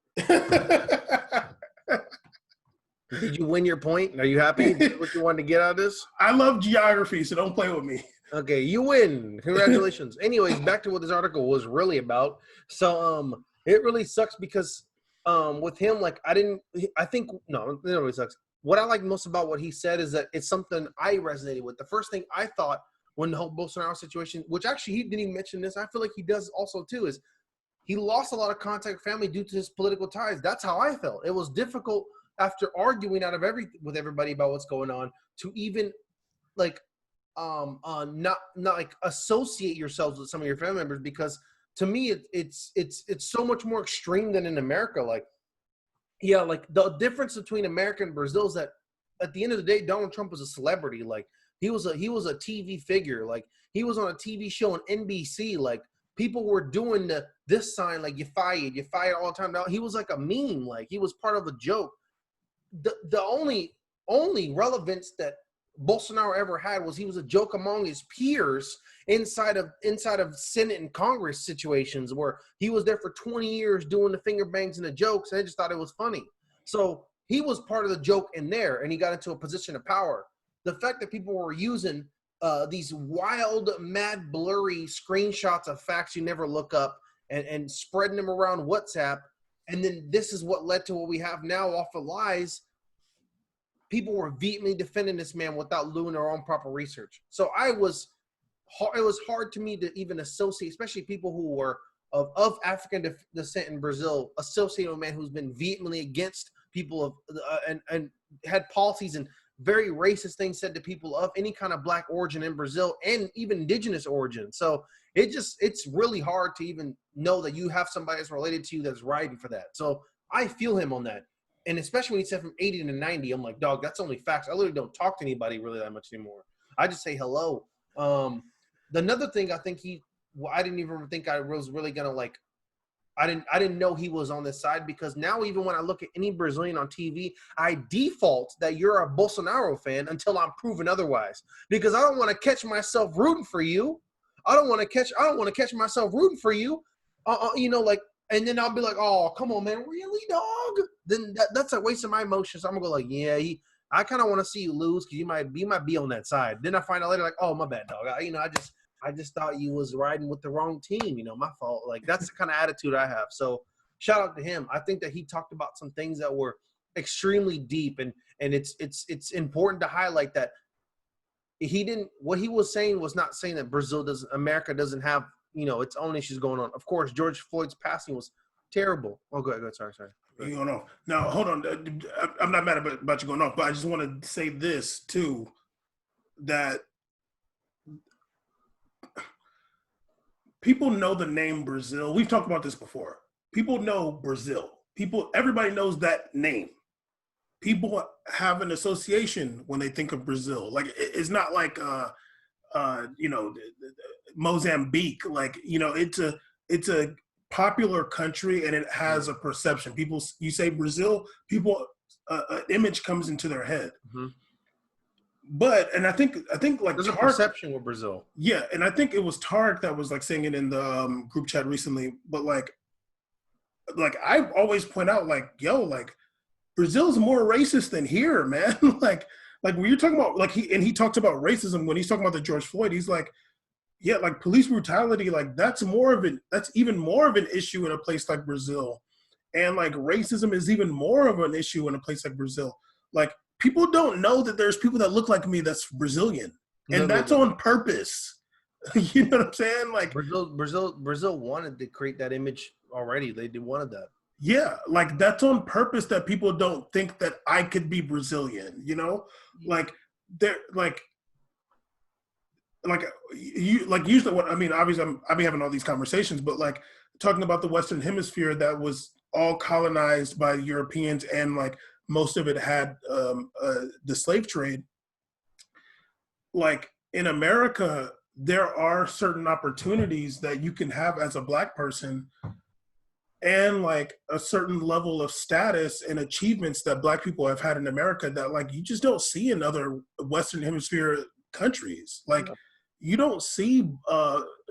Did you win your point? Are you happy? What you wanted to get out of this?
I love geography, so don't play with me.
Okay, you win. Congratulations. Anyways, back to what this article was really about. So it really sucks because with him, like it really sucks. What I like most about what he said is that it's something I resonated with. The first thing I thought when the whole Bolsonaro situation, which actually he didn't even mention this, I feel like he does also too, is he lost a lot of contact with family due to his political ties. That's how I felt. It was difficult after arguing with everybody about what's going on to even like not like associate yourselves with some of your family members, because to me it's so much more extreme than in America. Like, yeah, like the difference between America and Brazil is that at the end of the day, Donald Trump was a celebrity. Like he was a TV figure. Like he was on a TV show on NBC. Like people were doing this sign, like you fired all the time. Now he was like a meme. Like he was part of a joke. The only relevance that Bolsonaro ever had was he was a joke among his peers inside of Senate and Congress situations where he was there for 20 years doing the finger bangs and the jokes. And they just thought it was funny. So he was part of the joke in there, and he got into a position of power. The fact that people were using these wild, mad, blurry screenshots of facts you never look up and spreading them around WhatsApp, and then this is what led to what we have now off of lies. People were vehemently defending this man without doing their own proper research. So it was hard to me to even associate, especially people who were of African descent in Brazil associated with a man who's been vehemently against people of and had policies and very racist things said to people of any kind of black origin in Brazil and even indigenous origin. So it's really hard to even know that you have somebody that's related to you that's riding for that. So I feel him on that. And especially when he said from 80 to 90, I'm like, dog, that's only facts. I literally don't talk to anybody really that much anymore. I just say hello. Another thing I think I didn't even think I was really going to like, I didn't know he was on this side, because now even when I look at any Brazilian on TV, I default that you're a Bolsonaro fan until I'm proven otherwise, because I don't want to catch myself rooting for you. I don't want to catch myself rooting for you. Like, and then I'll be like, oh, come on, man, really, dog? Then that's a waste of my emotions. I'm gonna go like, yeah, I kind of want to see you lose because you might be on that side. Then I find out later like, oh, my bad, dog. I just thought you was riding with the wrong team. My fault. Like, that's the kind of attitude I have. So shout out to him. I think that he talked about some things that were extremely deep, and it's important to highlight that what he was saying was not saying that America doesn't have, its own issues going on. Of course, George Floyd's passing was terrible. Oh, go ahead. Sorry.
You going off. Now, hold on. I'm not mad about you going off, but I just want to say this too, that people know the name Brazil. We've talked about this before. People know Brazil. Everybody knows that name. People have an association when they think of Brazil. Like, it's not like Mozambique. Like, it's a popular country and it has a perception. You say Brazil, people an image comes into their head.
Mm-hmm.
And I think like
there's a perception with Brazil.
Yeah, and I think it was Tarek that was like saying it in the group chat recently. But like I always point out, like, yo, like Brazil's more racist than here, man. like when you're talking about he talked about racism when he's talking about the George Floyd. He's like, yeah, like police brutality, like that's even more of an issue in a place like Brazil, and like racism is even more of an issue in a place like Brazil. Like, people don't know that there's people that look like me that's Brazilian, and that's on purpose. You know what I'm saying? Like,
Brazil wanted to create that image already. They wanted that.
Yeah, like that's on purpose, that people don't think that I could be Brazilian. Like they're like usually what I mean. Obviously, I've been having all these conversations, but like talking about the Western Hemisphere that was all colonized by Europeans, and like most of it had the slave trade. Like in America, there are certain opportunities that you can have as a Black person, and like a certain level of status and achievements that Black people have had in America that like you just don't see in other Western Hemisphere countries. Like, you don't see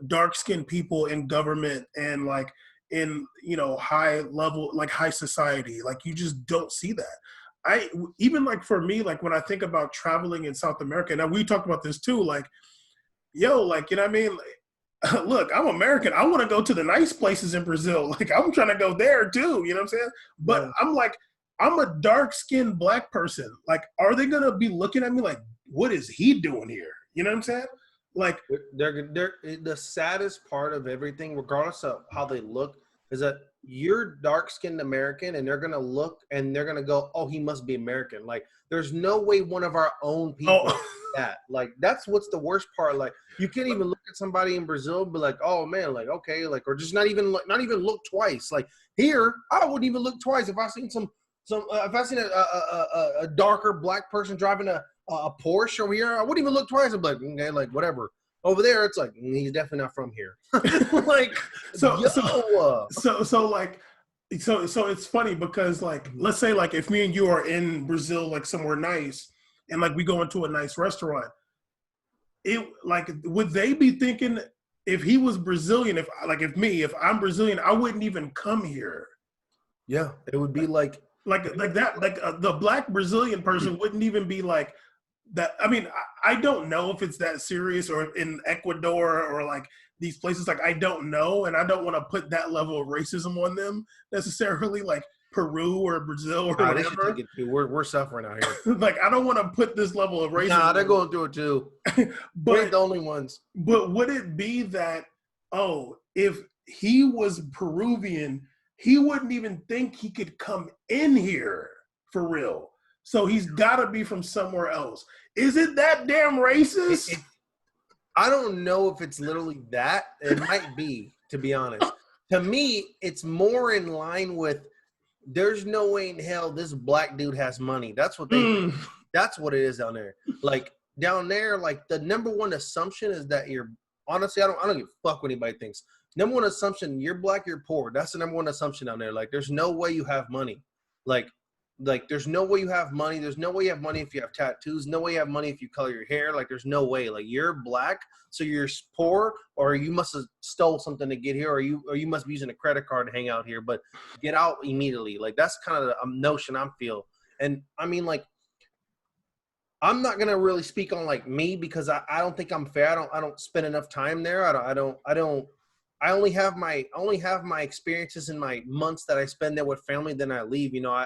dark-skinned people in government and like in high level, like high society. Like, you just don't see that. Even like for me, like when I think about traveling in South America, now we talked about this too, like, yo, like, you know what I mean? Like, look, I'm American. I want to go to the nice places in Brazil. Like, I'm trying to go there too. You know what I'm saying? But I'm like, I'm a dark-skinned Black person. Like, are they going to be looking at me like, what is he doing here? You know what I'm saying? Like,
they're the saddest part of everything, regardless of how they look, is that you're dark-skinned American, and they're going to look and they're going to go, oh, he must be American. Like, there's no way one of our own people that. Like, that's what's the worst part. Like, you can't even look at somebody in Brazil and be like, oh man, like, okay, like, or just not even look twice. Like, here, I wouldn't even look twice if I seen if I seen a darker Black person driving a Porsche over here, I wouldn't even look twice. I'm like, okay, like, whatever. Over there, it's like, he's definitely not from here. Like, so
it's funny because, like, let's say, like, if me and you are in Brazil, like somewhere nice, and like we go into a nice restaurant, would they be thinking, if he was Brazilian, if I'm Brazilian, I wouldn't even come here?
Yeah, it would be like
that. Like the Black Brazilian person wouldn't even be like that. I mean, I don't know if it's that serious, or in Ecuador or like these places. Like, I don't know, and I don't want to put that level of racism on them necessarily. Like Peru or Brazil or whatever.
We're suffering out here.
Like, I don't want to put this level of racism.
Nah, they're going through it too. But we're the only ones.
But would it be that, if he was Peruvian. He wouldn't even think he could come in here for real. So he's got to be from somewhere else. Is it that damn racist?
I don't know if it's literally that. It might be, to be honest. To me, it's more in line with there's no way in hell this black dude has money. That's what they that's what it is down there. Like down there, like the number one assumption is that you're honestly, I don't give a fuck what anybody thinks. Number one assumption, you're black, you're poor. That's the number one assumption down there. Like there's no way you have money. Like there's no way you have money. There's no way you have money if you have tattoos. No way you have money if you color your hair. Like there's no way. Like you're black, so you're poor, or you must have stole something to get here, or you must be using a credit card to hang out here. But get out immediately. Like that's kind of the notion I feel. And I mean, like I'm not gonna really speak on like me because I don't think I'm fair. I don't spend enough time there. I only have my experiences in my months that I spend there with family. Then I leave. You know,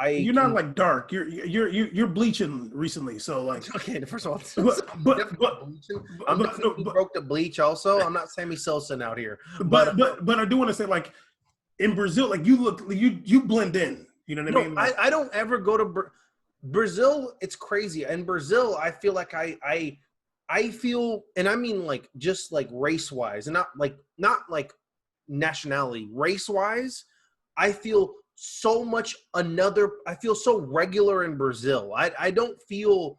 You're not like dark. You're bleaching recently, so like.
Okay, first of all, I'm definitely broke to bleach. Also, I'm not Sammy Sosa out here.
But I do want to say, like, in Brazil, like you blend in. You know what I mean? Like,
I don't ever go to Brazil. It's crazy. In Brazil, I feel like I feel, and I mean like just like race wise, and not like nationality, race wise. I feel so much I feel so regular in Brazil. I don't feel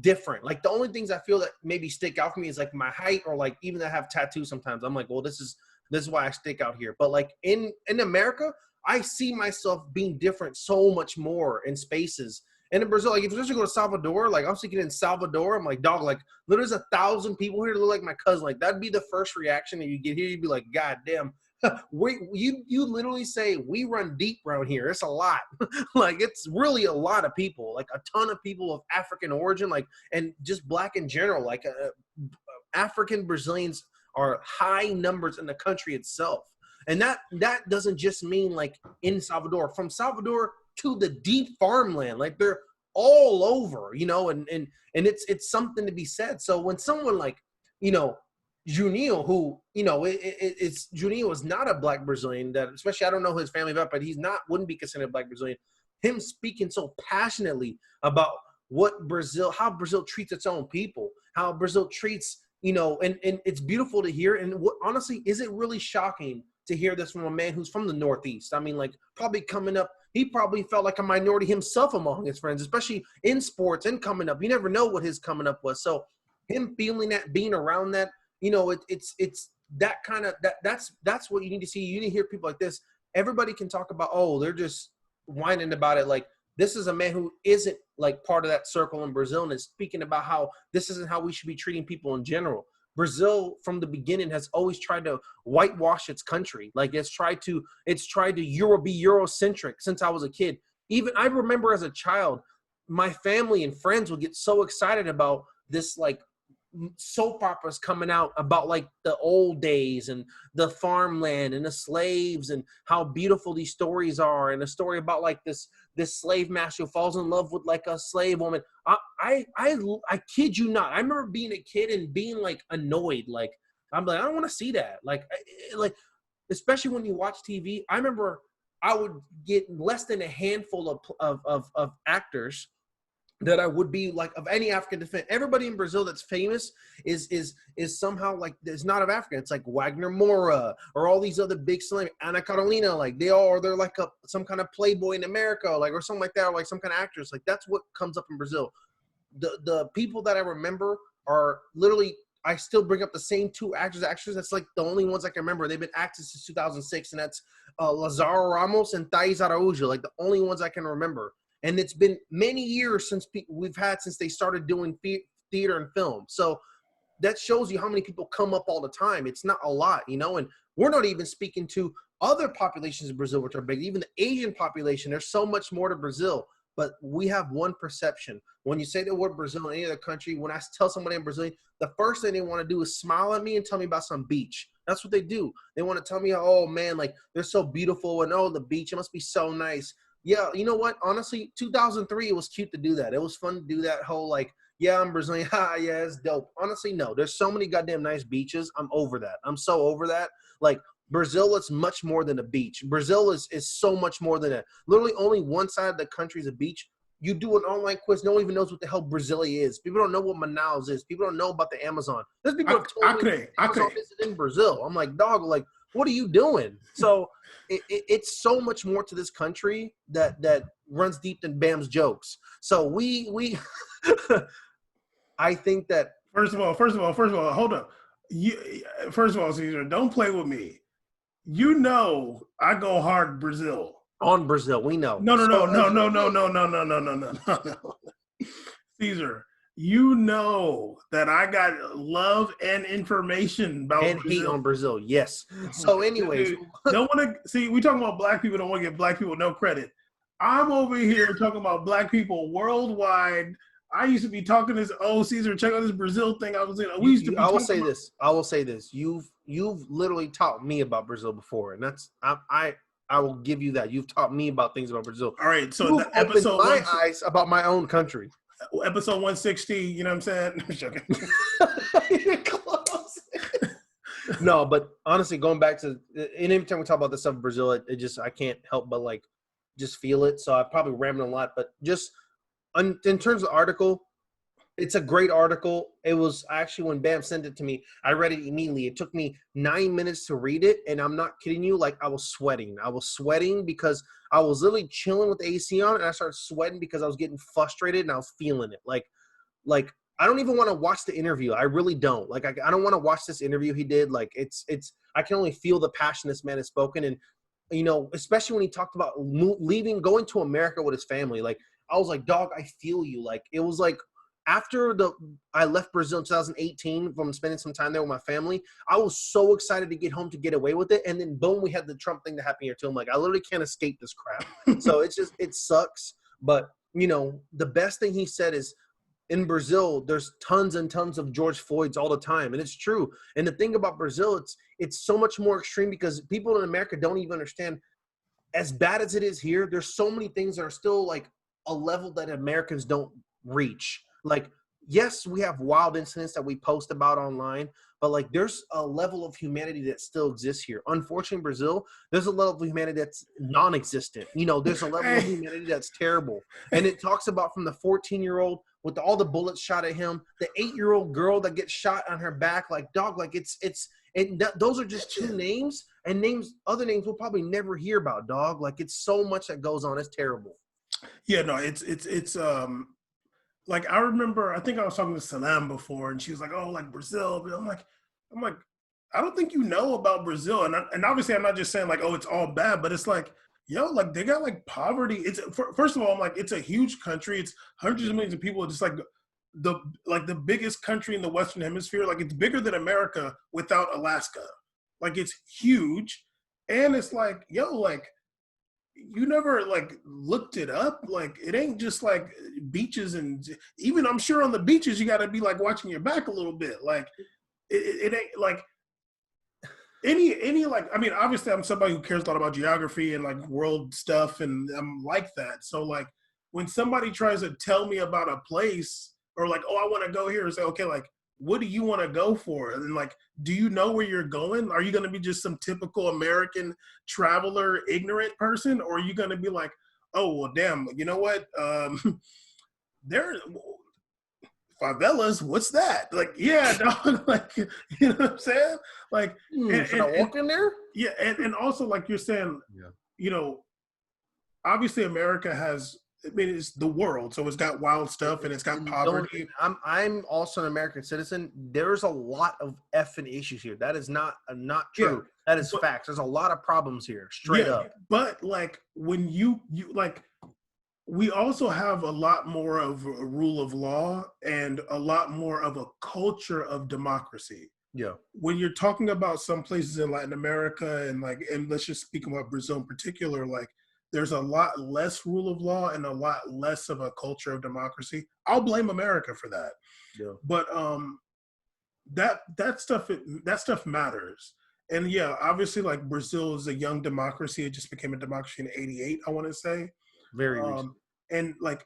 different. Like the only things I feel that maybe stick out for me is like my height, or like even I have tattoos sometimes. I'm like, well, this is why I stick out here. But like in America, I see myself being different so much more in spaces. And in Brazil, like if you just go to Salvador, like I'm thinking in Salvador, I'm like, dog, like there's 1,000 people here that look like my cousin. Like that'd be the first reaction that you get here. You'd be like, God damn. You literally say we run deep around here. It's a lot. Like it's really a lot of people, like a ton of people of African origin, like, and just black in general. Like African Brazilians are high numbers in the country itself, and that doesn't just mean like in Salvador. From Salvador to the deep farmland, like they're all over, you know, and it's something to be said. So when someone like, you know, Juninho, who, you know, it's Juninho is not a black Brazilian, that especially I don't know his family background, but he's wouldn't be considered a black Brazilian. Him speaking so passionately about how Brazil treats its own people, how Brazil treats, you know, and it's beautiful to hear. And honestly, is it really shocking to hear this from a man who's from the Northeast? I mean, like probably coming up, he probably felt like a minority himself among his friends, especially in sports and coming up. You never know what his coming up was. So him feeling that, being around that, you know, it's that kind of that's what you need to see. You need to hear people like this. Everybody can talk about, oh, they're just whining about it. Like this is a man who isn't like part of that circle in Brazil and is speaking about how this isn't how we should be treating people in general. Brazil from the beginning has always tried to whitewash its country. Like it's tried to be Eurocentric since I was a kid. Even I remember as a child, my family and friends would get so excited about this like soap operas coming out about like the old days and the farmland and the slaves and how beautiful these stories are, and a story about like this slave master who falls in love with like a slave woman. I kid you not, I remember being a kid and being like annoyed, like I'm like, I don't want to see that, like especially when you watch TV. I remember I would get less than a handful of actors that I would be like of any African descent. Everybody in Brazil that's famous is somehow like is not of Africa. It's like Wagner Moura or all these other big celebrities, Ana Carolina, like they're like some kind of playboy in America, like or something like that, or like some kind of actress. Like that's what comes up in Brazil. The people that I remember are literally, I still bring up the same two actors. That's like the only ones I can remember. They've been acting since 2006, and that's Lazaro Ramos and Thais Araújo, like the only ones I can remember. And it's been many years since they started doing theater and film. So that shows you how many people come up all the time. It's not a lot, you know, and we're not even speaking to other populations in Brazil, which are big. Even the Asian population, there's so much more to Brazil. But we have one perception. When you say the word Brazil in any other country, when I tell somebody in Brazil, the first thing they want to do is smile at me and tell me about some beach. That's what they do. They want to tell me, oh, man, like they're so beautiful, and oh, the beach, it must be so nice. Yeah, you know what? Honestly, 2003, it was cute to do that. It was fun to do that whole, like, yeah, I'm Brazilian. Ha, yeah, it's dope. Honestly, no. There's so many goddamn nice beaches. I'm over that. I'm so over that. Like Brazil is much more than a beach. Brazil is so much more than that. Literally only one side of the country is a beach. You do an online quiz, no one even knows what the hell Brasilia is. People don't know what Manaus is. People don't know about the Amazon. There's people that told me the Amazon isn't in Brazil. I'm like, dog, like, what are you doing? So it's so much more to this country that runs deep than Bam's jokes. So we I think that
First of all, hold up. First of all, Caesar, don't play with me. You know I go hard Brazil.
On Brazil, we know.
No. Caesar, you know that I got love and information about
and
Brazil.
hate on Brazil, yes. So, anyways,
don't want to see. We talking about black people. Don't want to give black people no credit. I'm over here talking about black people worldwide. I used to be talking this. Oh, Caesar, check out this Brazil thing. I was in. We used to.
I will say this. You've literally taught me about Brazil before, and that's I will give you that. You've taught me about things about Brazil.
All right, so
the episode opened my eyes about my own country.
Episode 160. You know what I'm saying? I'm joking.
You're close. No, but honestly, going back to anytime we talk about this stuff in Brazil, it just I can't help but like just feel it. So I probably rambling a lot, but just in terms of the article, it's a great article. It was actually when Bam sent it to me, I read it immediately. It took me 9 minutes to read it, and I'm not kidding you. Like I was sweating. I was sweating because I was literally chilling with the AC on, and I started sweating because I was getting frustrated and I was feeling it. Like I don't even want to watch the interview. I really don't. Like I don't want to watch this interview he did. Like it's I can only feel the passion this man has spoken, and you know, especially when he talked about going to America with his family. Like I was like, dog, I feel you. Like it was like. After I left Brazil in 2018 from spending some time there with my family, I was so excited to get home to get away with it. And then boom, we had the Trump thing to happen here too. I'm like, I literally can't escape this crap. So it sucks. But you know, the best thing he said is in Brazil, there's tons and tons of George Floyds all the time. And it's true. And the thing about Brazil, it's so much more extreme because people in America don't even understand as bad as it is here. There's so many things that are still like a level that Americans don't reach. Like, yes, we have wild incidents that we post about online, but like there's a level of humanity that still exists here. Unfortunately, in Brazil, there's a level of humanity that's non-existent. You know, there's a level of humanity that's terrible. And it talks about from the 14-year-old with all the bullets shot at him, the 8-year-old girl that gets shot on her back, like dog, like those are just two names, and other names we'll probably never hear about, dog. Like it's so much that goes on. It's terrible.
Yeah, no, it's like I remember, I think I was talking to Salam before, and she was like, "Oh, like Brazil." But I'm like, I don't think you know about Brazil, and obviously I'm not just saying like, oh, it's all bad, but it's like, yo, like they got like poverty. It's first of all, I'm like, it's a huge country. It's hundreds of millions of people. It's like the biggest country in the Western Hemisphere. Like it's bigger than America without Alaska. Like it's huge, and it's like, yo, like. You never like looked it up. Like it ain't just like beaches, and even I'm sure on the beaches you got to be like watching your back a little bit. Like it ain't like any like I mean obviously I'm somebody who cares a lot about geography and like world stuff, and I'm like that. So like when somebody tries to tell me about a place or like, oh, I want to go here, and say, okay, like what do you want to go for? And like, do you know where you're going? Are you going to be just some typical American traveler, ignorant person? Or are you going to be like, oh, well, damn, you know what? There favelas, what's that? Like, yeah, dog, like, you know what I'm saying? Like,
should I walk in there?
Yeah. And also like you're saying, you know, obviously America has, I mean, it's the world, so it's got wild stuff and it's got poverty.
I'm also an American citizen. There's a lot of effing issues here. That is not true. Yeah, that is facts. There's a lot of problems here, straight up.
But like when you like, we also have a lot more of a rule of law and a lot more of a culture of democracy.
Yeah.
When you're talking about some places in Latin America and let's just speak about Brazil in particular, like. There's a lot less rule of law and a lot less of a culture of democracy. I'll blame America for that.
Yeah.
But that stuff matters. And yeah, obviously like Brazil is a young democracy. It just became a democracy in '88, I want to say.
Very recent.
And like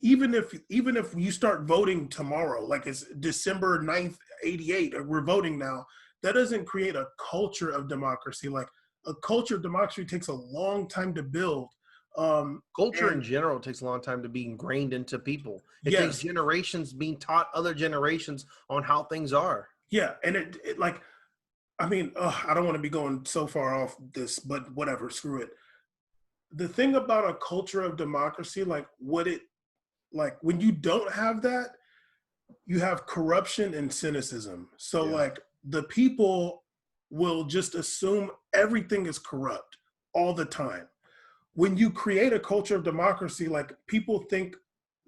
even if you start voting tomorrow, like it's December 9th, '88, we're voting now. that doesn't create a culture of democracy. Like a culture of democracy takes a long time to build.
Culture in
And
general takes a long time to be ingrained into people. It takes
yes,
generations being taught other generations on how things are.
yeah, and it like, I mean, I don't want to be going so far off this, but whatever, screw it. The thing about a culture of democracy, like what it like when you don't have that, you have corruption and cynicism. So
Yeah.
like the people will just assume everything is corrupt all the time. When you create a culture of democracy, like people think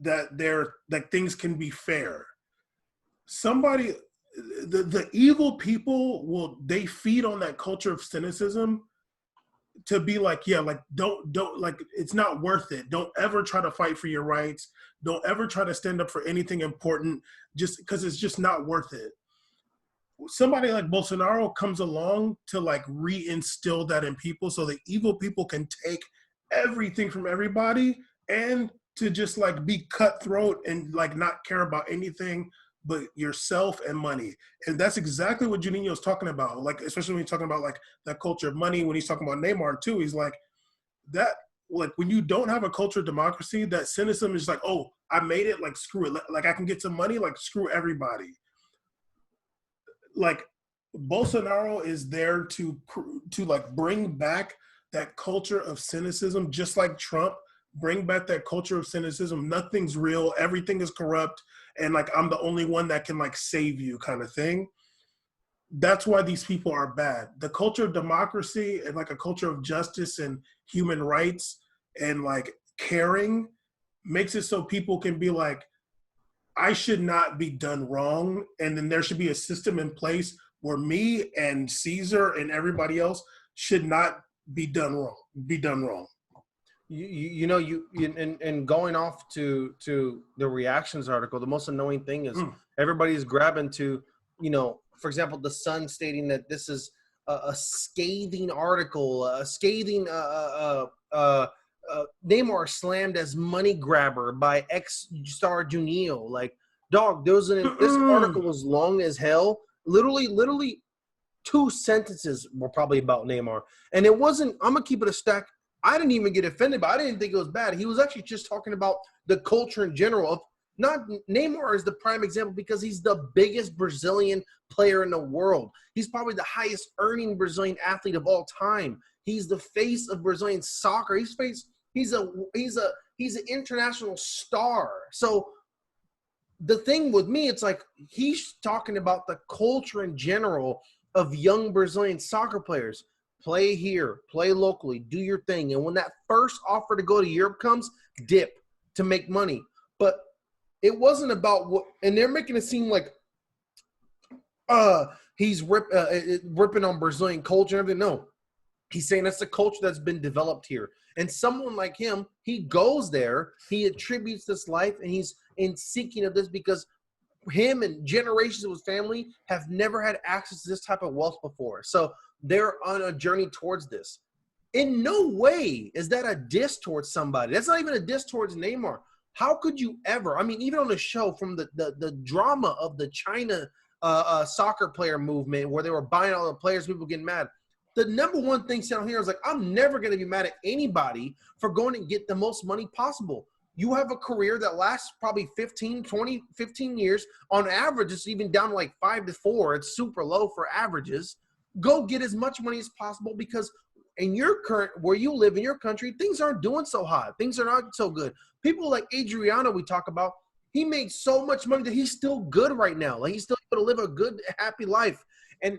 that they're like things can be fair. Somebody the evil people will they feed on that culture of cynicism to be like, yeah, like don't like it's not worth it. Don't ever try to fight for your rights. Don't ever try to stand up for anything important just because it's just not worth it. Somebody like Bolsonaro comes along to like reinstill that in people so the evil people can take everything from everybody and to just like be cutthroat and like not care about anything but yourself and money. And that's exactly what Juninho is talking about. Like, especially when he's talking about like that culture of money, when he's talking about Neymar too, he's like that, like when you don't have a culture of democracy, that cynicism is like, oh, I made it, like screw it. Like I can get some money, like screw everybody. Like Bolsonaro is there to like bring back that culture of cynicism, just like Trump. Bring back that culture of cynicism. Nothing's real. Everything is corrupt, and like I'm the only one that can like save you, kind of thing. That's why these people are bad. The culture of democracy and like a culture of justice and human rights and like caring makes it so people can be like, I should not be done wrong. And then there should be a system in place where me and Caesar and everybody else should not be done wrong.
And going off to the reactions article, the most annoying thing is
Mm.
everybody's grabbing to, for example, the Sun stating that this is a scathing article, a scathing Neymar slammed as money grabber by ex-star Juninho. Like, dog, this article was long as hell. Literally 2 sentences were probably about Neymar. And it wasn't, I'm going to keep it a stack. I didn't even get offended, but I didn't think it was bad. He was actually just talking about the culture in general. Of not Neymar is the prime example because he's the biggest Brazilian player in the world. He's probably the highest earning Brazilian athlete of all time. He's the face of Brazilian soccer. He's an international star. So the thing with me, it's like he's talking about the culture in general of young Brazilian soccer players. Play here, play locally, do your thing. And when that first offer to go to Europe comes, dip to make money. But it wasn't about what, and they're making it seem like he's ripping on Brazilian culture and everything. No, he's saying that's the culture that's been developed here. And someone like him, he goes there, he attributes this life, and he's in seeking of this because him and generations of his family have never had access to this type of wealth before. So they're on a journey towards this. In no way is that a diss towards somebody. That's not even a diss towards Neymar. How could you ever? I mean, even on the show, from the drama of the China soccer player movement where they were buying all the players, people getting mad. The number one thing said on here is like, I'm never going to be mad at anybody for going and get the most money possible. You have a career that lasts probably 15 years. On average, it's even down to like 5 to 4. It's super low for averages. Go get as much money as possible because in your current, where you live in your country, things aren't doing so hot. Things are not so good. People like Adriano we talk about, he made so much money that he's still good right now. Like he's still able to live a good, happy life. And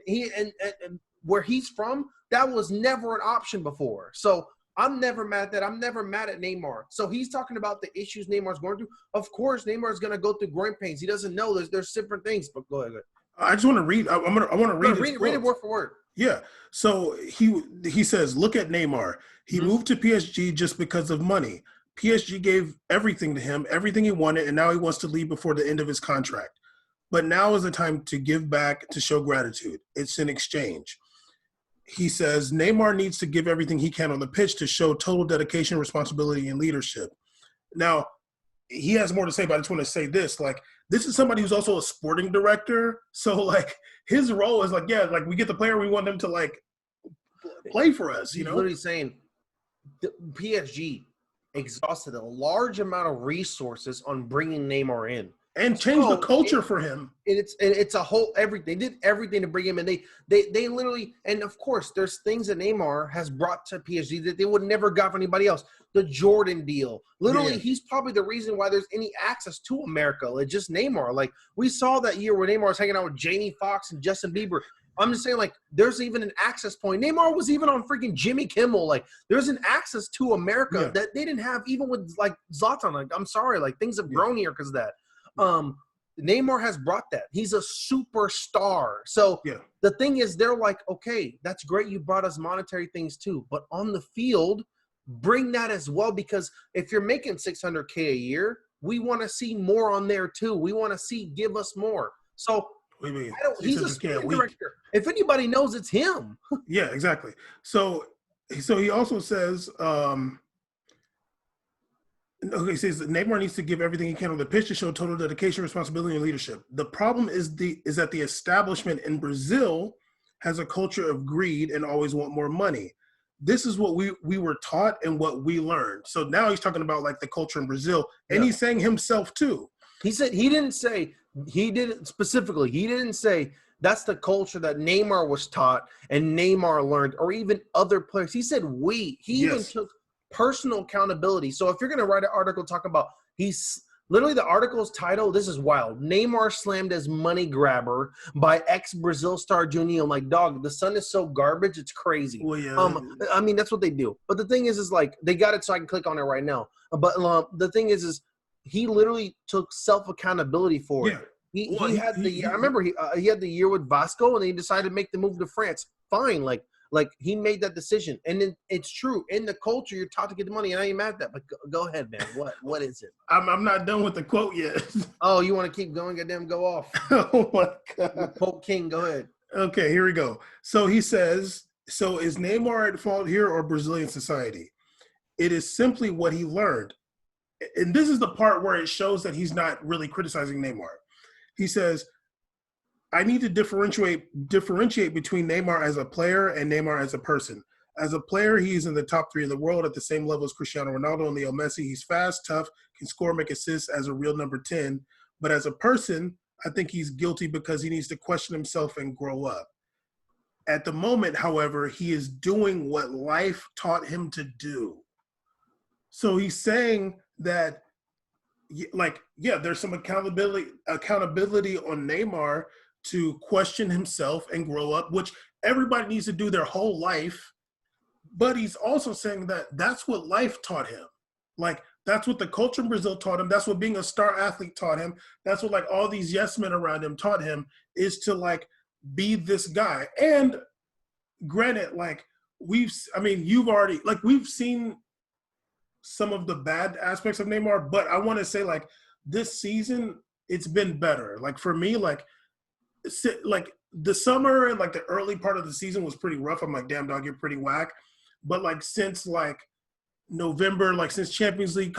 where he's from, that was never an option before. So I'm never mad at that. I'm never mad at Neymar. So he's talking about the issues Neymar's going through. Of course, Neymar's going to go through growing pains. He doesn't know there's different things. But go ahead.
I just want to read. I want to read.
Read it word for word.
Yeah. So he says, look at Neymar. He moved to PSG just because of money. PSG gave everything to him, everything he wanted, and now he wants to leave before the end of his contract. But now is the time to give back, to show gratitude. It's an exchange. He says Neymar needs to give everything he can on the pitch to show total dedication, responsibility, and leadership. Now, he has more to say, but I just want to say this. Like, this is somebody who's also a sporting director. So, like, his role is like, yeah, like, we get the player, we want them to, like, play for us, you
He's
know?
literally saying the PSG exhausted a large amount of resources on bringing Neymar in.
And change the culture for him.
It's a whole everything. They did everything to bring him in. They literally, and of course, there's things that Neymar has brought to PSG that they would never got for anybody else. The Jordan deal, literally, he's probably the reason why there's any access to America. It's just Neymar. Like we saw that year where Neymar was hanging out with Jamie Foxx and Justin Bieber. I'm just saying, like, there's even an access point. Neymar was even on freaking Jimmy Kimmel. Like, there's an access to America that they didn't have even with like Zlatan. Like, I'm sorry, like things have grown here because of that. Neymar has brought that. He's a superstar. So the thing is, they're like, okay, that's great. You brought us monetary things too, but on the field, bring that as well, because if you're making $600K a year, we want to see more on there too. We want to see, give us more. So he's a sporting director. If anybody knows, it's him.
Yeah, exactly. So he also says, he says Neymar needs to give everything he can on the pitch to show total dedication, responsibility, and leadership. The problem is that the establishment in Brazil has a culture of greed and always want more money. This is what we were taught and what we learned. So now he's talking about like the culture in Brazil, and he's saying himself too.
He didn't say that's the culture that Neymar was taught and Neymar learned, or even other players. He said we. He even took personal accountability. So if you're going to write an article talking about, he's literally, the article's title, this is wild. Neymar slammed as money grabber by ex-Brazil star Juninho. I'm like, dog, the sun is so garbage, it's crazy.
Well, yeah.
I mean, that's what they do. But the thing is like, they got it so I can click on it right now. But the thing is he literally took self-accountability for it. He had the year. I remember he had the year with Vasco, and then he decided to make the move to France. Fine, like he made that decision, and then it's true. In the culture, you're taught to get the money, and I ain't mad at that. But go ahead, man. What is it?
I'm not done with the quote yet.
Oh, you want to keep going? Goddamn, go off.
Oh my God,
Pope King, go ahead.
Okay, here we go. So he says, so is Neymar at fault here or Brazilian society? It is simply what he learned, and this is the part where it shows that he's not really criticizing Neymar. He says, I need to differentiate between Neymar as a player and Neymar as a person. As a player, he's in the top 3 in the world at the same level as Cristiano Ronaldo and Leo Messi. He's fast, tough, can score, make assists as a real number 10. But as a person, I think he's guilty because he needs to question himself and grow up. At the moment, however, he is doing what life taught him to do. So he's saying that, there's some accountability on Neymar to question himself and grow up, which everybody needs to do their whole life. But he's also saying that that's what life taught him. Like, that's what the culture in Brazil taught him. That's what being a star athlete taught him. That's what, like, all these yes men around him taught him, is to, like, be this guy. And granted, like, we've seen some of the bad aspects of Neymar, but I want to say, like, this season, it's been better. Like, for me, like the summer and like the early part of the season was pretty rough. I'm like, damn, dog, you're pretty whack. But like since like November, like since Champions League,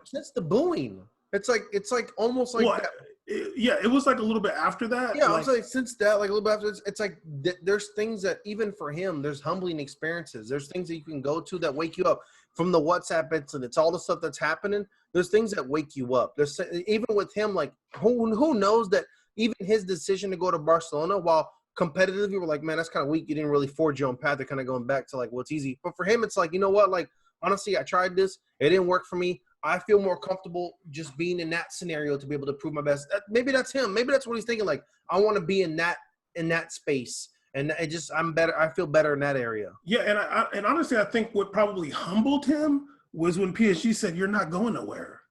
since the booing, it's like almost like
it was like a little bit after that.
Yeah, I was like, since that, like a little bit after, it's like there's things that even for him, there's humbling experiences. There's things that you can go to that wake you up from the WhatsApp incidents, all the stuff that's happening. There's things that wake you up. There's even with him, like who knows that. Even his decision to go to Barcelona, while competitively, we were like, man, that's kind of weak. You didn't really forge your own path. They're kind of going back to like what's easy. But for him, it's like, you know what? Like, honestly, I tried this. It didn't work for me. I feel more comfortable just being in that scenario to be able to prove my best. Maybe that's him. Maybe that's what he's thinking. Like, I want to be in that space. And I'm better. I feel better in that area.
Yeah, and honestly, I think what probably humbled him was when PSG said, "You're not going nowhere."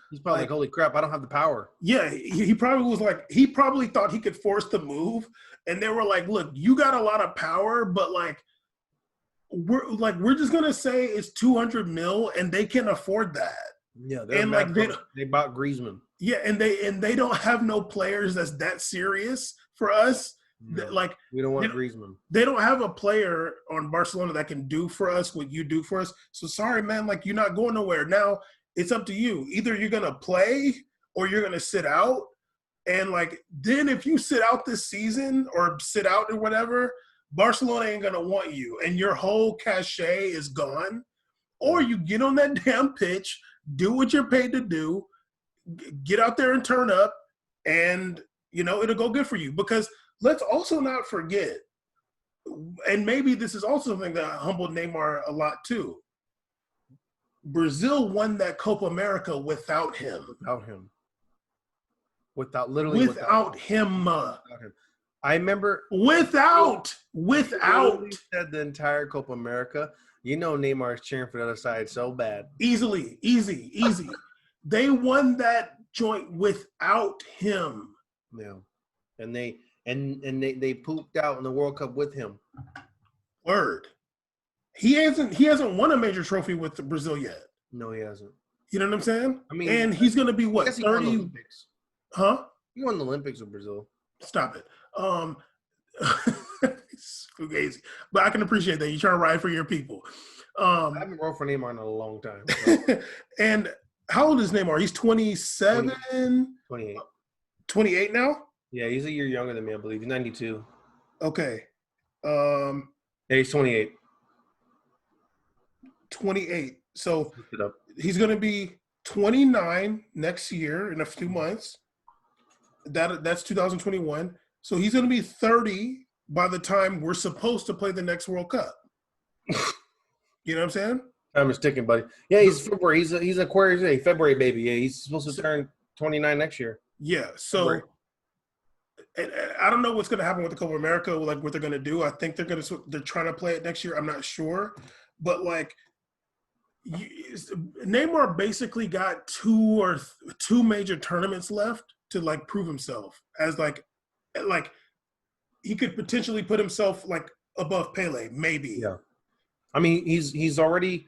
He's probably like, holy crap, I don't have the power.
Yeah, he probably was like, he probably thought he could force the move, and they were like, look, you got a lot of power, but like we're just gonna say it's 200 mil, and they can afford that.
Yeah,
and like
they bought Griezmann.
Yeah, and they don't have no players that's that serious for us.
No,
like
we don't want Griezmann.
They don't have a player on Barcelona that can do for us what you do for us. So sorry, man, like you're not going nowhere now. It's up to you. Either you're gonna play or you're gonna sit out. And like then if you sit out this season or sit out or whatever, Barcelona ain't gonna want you, and your whole cachet is gone. Or you get on that damn pitch, do what you're paid to do, get out there and turn up, and it'll go good for you. Because let's also not forget, and maybe this is also something that humbled Neymar a lot too. Brazil won that Copa America without him.
Without him.
Without him.
I remember
without
said the entire Copa America. Neymar is cheering for the other side so bad.
Easy. They won that joint without him.
Yeah, and they pooped out in the World Cup with him.
Word. He hasn't won a major trophy with Brazil yet.
No, he hasn't.
You know what I'm saying?
I mean,
and he's gonna be what, 30? Huh?
He won the Olympics with Brazil.
Stop it. Fugazi. But I can appreciate that. You're trying to ride for your people.
I haven't rolled for Neymar in a long time. So.
And how old is Neymar? He's 27?
28.
28 now?
Yeah, he's a year younger than me, I believe. He's 92.
Okay.
Yeah, he's 28.
28. So he's going to be 29 next year in a few months. That's 2021. So he's going to be 30 by the time we're supposed to play the next World Cup. You know what I'm saying?
Time is ticking, buddy. Yeah, he's February. He's Aquarius Day, February baby. Yeah, he's supposed to turn 29 next year.
Yeah. So and I don't know what's going to happen with the Copa America, like what they're going to do. I think they're trying to play it next year. I'm not sure, but like Neymar basically got two major tournaments left to like prove himself as like he could potentially put himself like above Pele, maybe.
Yeah. I mean, he's already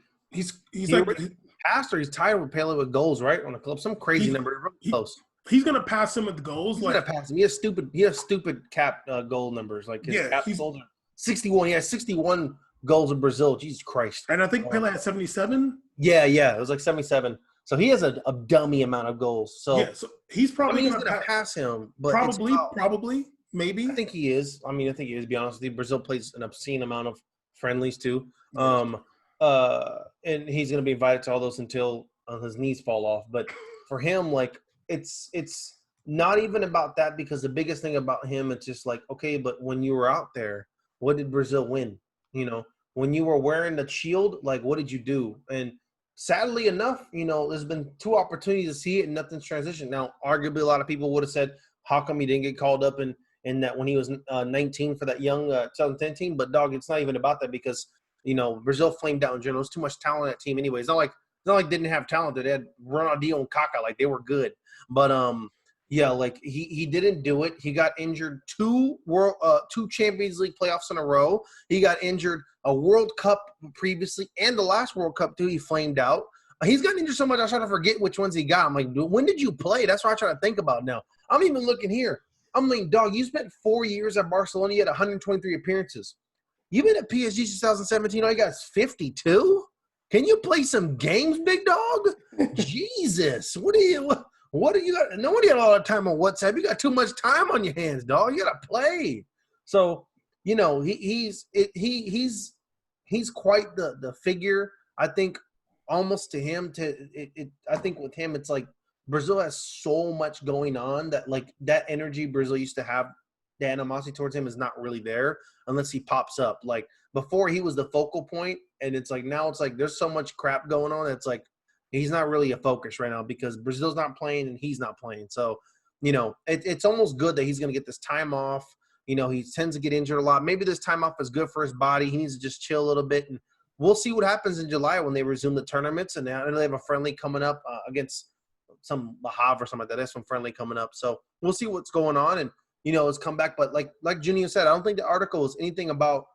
passed or he's tied with Pele with goals, right? On a club, some crazy number, close.
He's gonna pass him with the goals.
He's gonna pass him. He has stupid cap goal numbers. Like his cap goals are 61. He has 61 goals in Brazil. Jesus Christ!
And I think Pele had 77.
Yeah, it was like 77. So he has a dummy amount of goals. So
he's probably
gonna pass him. But
probably, maybe.
I think he is. To be honest with you, Brazil plays an obscene amount of friendlies too. And he's going to be invited to all those until his knees fall off. But for him, like it's not even about that, because the biggest thing about him, it's just like, okay, but when you were out there, what did Brazil win? When you were wearing the shield, like what did you do? And sadly enough, there's been 2 opportunities to see it and nothing's transitioned. Now, arguably, a lot of people would have said, how come he didn't get called up in that when he was 19 for that young 2010 team? But dog, it's not even about that, because Brazil flamed out in general. There's too much talent on that team anyway. It's not like they didn't have talent. They had Ronaldinho and Kaká, like they were good. But like he didn't do it. He got injured 2 Champions League playoffs in a row. He got injured a World Cup previously, and the last World Cup too. He flamed out. He's gotten injured so much I try to forget which ones he got. I'm like, when did you play? That's what I try to think about now. I'm even looking here. I'm like, dog, you spent 4 years at Barcelona. You had 123 appearances. You've been at PSG since 2017. All you got is 52? Can you play some games, big dog? Jesus. What do you got? Nobody got a lot of time on WhatsApp. You got too much time on your hands, dog. You got to play. So, he's quite the figure. I think almost to him I think with him, it's like Brazil has so much going on that like that energy Brazil used to have, the animosity towards him is not really there unless he pops up. Like before he was the focal point, and it's like now it's like there's so much crap going on. It's like he's not really a focus right now because Brazil's not playing and he's not playing. So, it's almost good that he's going to get this time off. He tends to get injured a lot. Maybe this time off is good for his body. He needs to just chill a little bit, and we'll see what happens in July when they resume the tournaments. And now they have a friendly coming up against some Le Havre or something like that. That's some friendly coming up. So we'll see what's going on. And his comeback. But like Juninho said, I don't think the article was anything about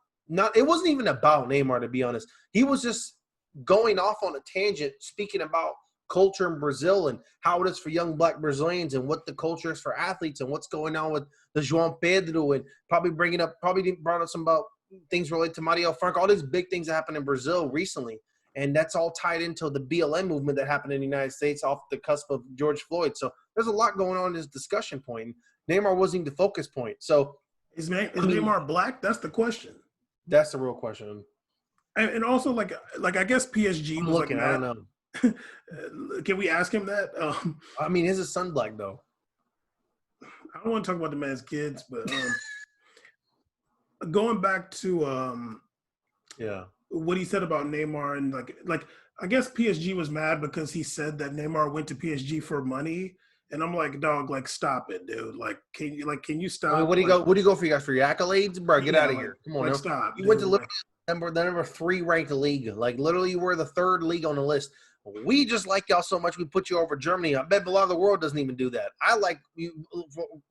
it wasn't even about Neymar, to be honest. He was just going off on a tangent, speaking about culture in Brazil and how it is for young black Brazilians and what the culture is for athletes and what's going on with the João Pedro, and probably brought up some about things related to Mario Franco, all these big things that happened in Brazil recently. And that's all tied into the BLM movement that happened in the United States off the cusp of George Floyd. So there's a lot going on in this discussion point. Neymar wasn't the focus point. So
Is Neymar black? That's the question.
That's the real question.
And also, like I guess PSG
I'm
was
looking.
like,
I don't know.
Can we ask him that?
I mean, is his son black though?
I don't want to talk about the man's kids, but going back to what he said about Neymar and like I guess PSG was mad because he said that Neymar went to PSG for money, and I'm like, dog, like stop it, dude. Like, can you stop?
I mean, what do you go? What do you go for? You guys for your accolades, bro? Get out of here! Come on, now.
Stop.
You went to the number 3 ranked league. Like literally, you were the 3rd league on the list. We just like y'all so much, we put you over Germany. I bet a lot of the world doesn't even do that. I like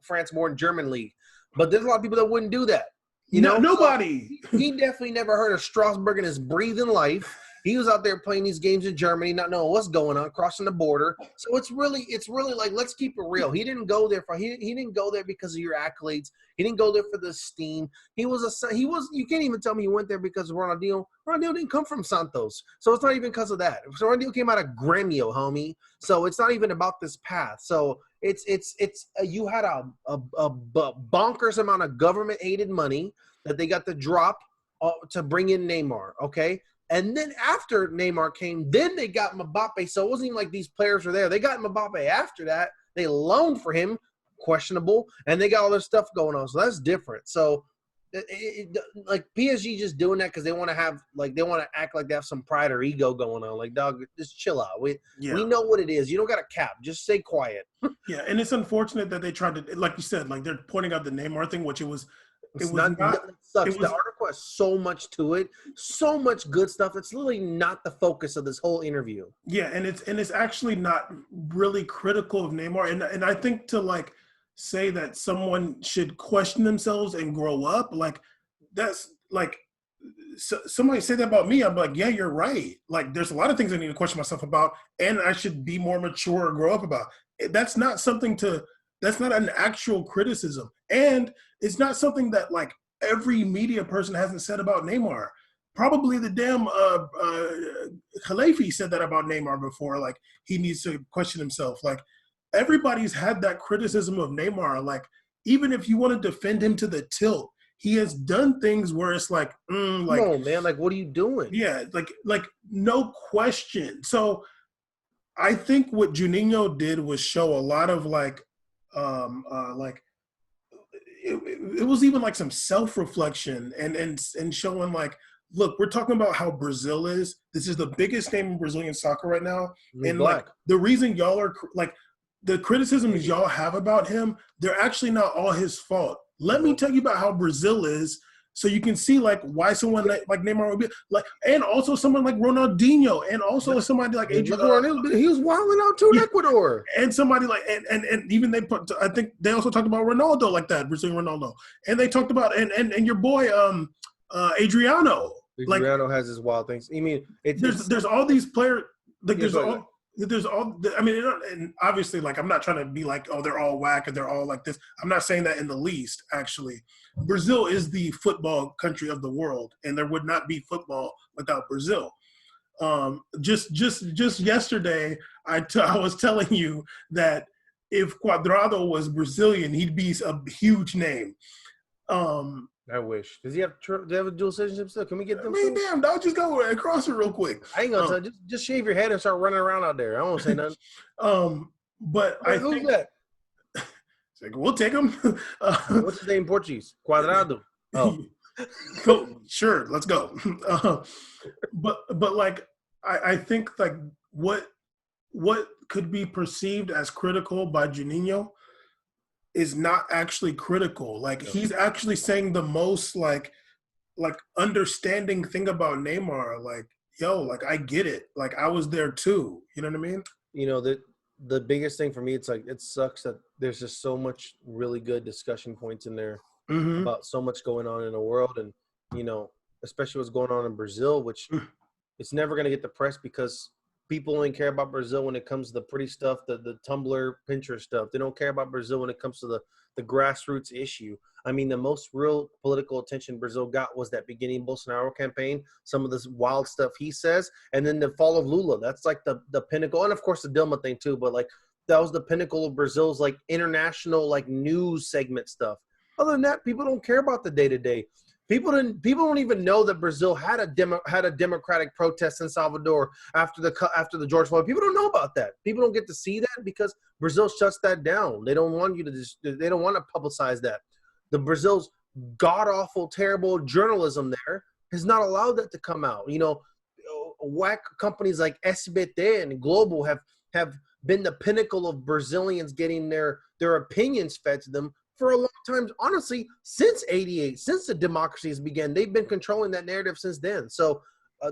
France more than German league, but there's a lot of people that wouldn't do that. You know,
nobody.
So he definitely never heard of Strasbourg in his breathing life. He was out there playing these games in Germany, not knowing what's going on, crossing the border. So it's really like, let's keep it real. He didn't go there he didn't go there because of your accolades. He didn't go there for the steam. You can't even tell me he went there because of Ronaldinho. Ronaldinho didn't come from Santos. So it's not even because of that. So Ronaldinho came out of Gremio, homie. So it's not even about this path. So it's you had a bonkers amount of government aided money that they got to drop to bring in Neymar, okay? And then after Neymar came, then they got Mbappe. So it wasn't even like these players were there. They got Mbappe after that. They loaned for him, questionable, and they got all this stuff going on. So that's different. So like PSG just doing that because they want to have they want to act like they have some pride or ego going on. Like, dog, just chill out. We know what it is. You don't got a cap. Just stay quiet.
Yeah, and it's unfortunate that they tried to, like you said, like they're pointing out the Neymar thing, which it was not.
It sucks. The article has so much to it, so much good stuff. It's literally not the focus of this whole interview.
Yeah, and it's actually not really critical of Neymar, and I think to say that someone should question themselves and grow up, like that's like somebody say that about me, I'm like, yeah, you're right. Like there's a lot of things I need to question myself about, and I should be more mature or grow up about. That's not an actual criticism. And it's not something that every media person hasn't said about Neymar. Probably the damn Khalefi said that about Neymar before. Like he needs to question himself. Like everybody's had that criticism of Neymar. Like even if you want to defend him to the tilt, he has done things where it's like,
come on, man. Like, what are you doing?
Yeah, like no question. So I think what Juninho did was show a lot of it was even like some self-reflection and showing look, we're talking about how Brazil is. This is the biggest name in Brazilian soccer right now.
He's
and
black.
The reason y'all are the criticisms y'all have about him, they're actually not all his fault. Let me tell you about how Brazil is, so you can see why someone like Neymar would be and also someone like Ronaldinho, and also somebody like Adriano.
He was wilding out too in Ecuador,
and somebody and even I think they also talked about Ronaldo like that, Brazilian Ronaldo, and they talked about and your boy Adriano.
Adriano has his wild things. I mean,
there's all these players. There's all. I mean, and obviously, I'm not trying to be oh, they're all whack and they're all like this. I'm not saying that in the least. Actually, Brazil is the football country of the world, and there would not be football without Brazil. Just yesterday, I was telling you that if Quadrado was Brazilian, he'd be a huge name.
I wish. Does he have a dual citizenship still? Can we get them?
I mean, damn, dog, just go across it real quick.
I ain't gonna tell. Just shave your head and start running around out there. I won't say nothing.
But
wait, who's that?
We'll take him.
What's his name in Portuguese? Quadrado. Oh,
cool. Sure, let's go. But I think what could be perceived as critical by Juninho is not actually critical. He's actually saying the most understanding thing about Neymar. I get it. I was there too. You know what I mean?
You know, the biggest thing for me, it's it sucks that there's just so much really good discussion points in there about so much going on in the world, and especially what's going on in Brazil, which it's never going to get the press because people only care about Brazil when it comes to the pretty stuff, the Tumblr, Pinterest stuff. They don't care about Brazil when it comes to the grassroots issue. I mean, the most real political attention Brazil got was that beginning Bolsonaro campaign, some of this wild stuff he says, and then the fall of Lula. That's like the pinnacle, and of course the Dilma thing too. But like that was the pinnacle of Brazil's like international like news segment stuff. Other than that, people don't care about the day to day. People don't even know that Brazil had a democratic protest in Salvador after the George Floyd. People don't know about that. People don't get to see that because Brazil shuts that down. They don't want they don't want to publicize that. The Brazil's god awful, terrible journalism there has not allowed that to come out. You know, whack companies like SBT and Global have been the pinnacle of Brazilians getting their opinions fed to them for a long time. Honestly, since '88, since the democracies began, they've been controlling that narrative since then. So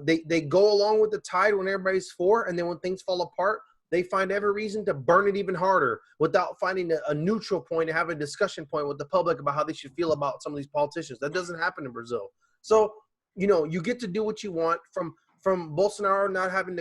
they go along with the tide when everybody's for, and then when things fall apart, they find every reason to burn it even harder without finding a neutral point and have a discussion point with the public about how they should feel about some of these politicians. That doesn't happen in Brazil. So, you know, you get to do what you want from Bolsonaro not having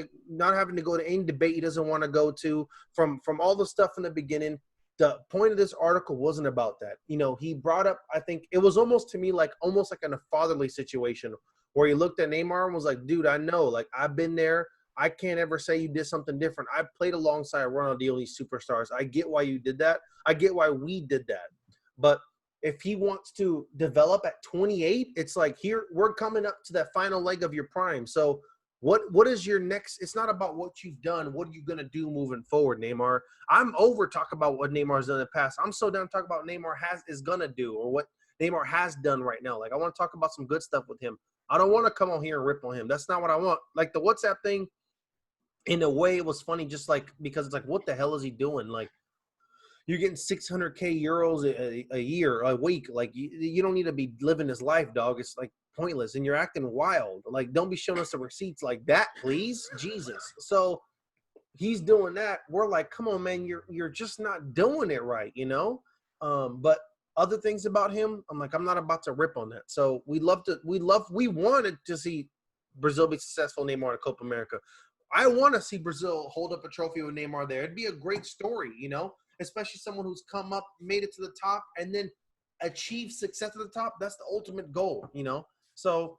to go to any debate he doesn't want to go to, from all the stuff in the beginning. The point of this article wasn't about that. You know, he brought up, I think it was almost to me like almost like in a fatherly situation where he looked at Neymar and was like, dude, I know, like I've been there. I can't ever say you did something different. I played alongside Ronaldinho, these superstars. I get why you did that. I get why we did that. But if he wants to develop at 28, it's like here we're coming up to that final leg of your prime. So what is your next? It's not about what you've done. What are you going to do moving forward, Neymar? I'm over talking about what Neymar's done in the past. I'm so down to talk about what Neymar is going to do or what Neymar has done right now. Like I want to talk about some good stuff with him. I don't want to come on here and rip on him. That's not what I want. Like the WhatsApp thing, in a way, it was funny just like because it's like, what the hell is he doing? Like, you're getting 600K euros a year, a week. Like, you don't need to be living this life, dog. It's like pointless. And you're acting wild. Like, don't be showing us the receipts like that, please. Jesus. So he's doing that. We're like, come on, man, you're just not doing it right, you know? But other things about him, I'm like, I'm not about to rip on that. So we wanted to see Brazil be successful, Neymar in Copa America. I want to see Brazil hold up a trophy with Neymar there. It'd be a great story, you know, especially someone who's come up, made it to the top, and then achieved success at the top. That's the ultimate goal, you know. So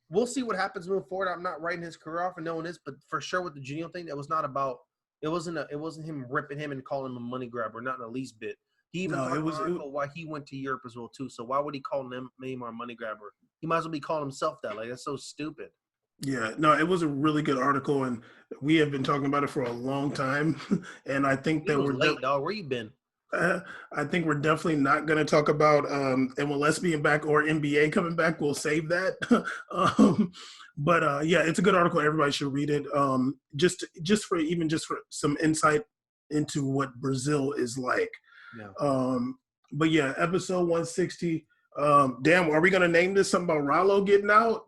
we'll see what happens moving forward. I'm not writing his career off, and no one is, but for sure with the Juninho thing, that was not about. It wasn't him ripping him and calling him a money grabber, not in the least bit. He even talked about why he went to Europe as well too. So why would he call Neymar a money grabber? He might as well be calling himself that. Like that's so stupid.
Yeah, no, it was a really good article, and we have been talking about it for a long time. And I think that
we're late, dog. Where you been?
I think we're definitely not going to talk about MLS being back or NBA coming back. We'll save that. But yeah, it's a good article. Everybody should read it. Just for some insight into what Brazil is like. Yeah. But yeah, episode 160. Damn, are we going to name this something about Rollo getting out?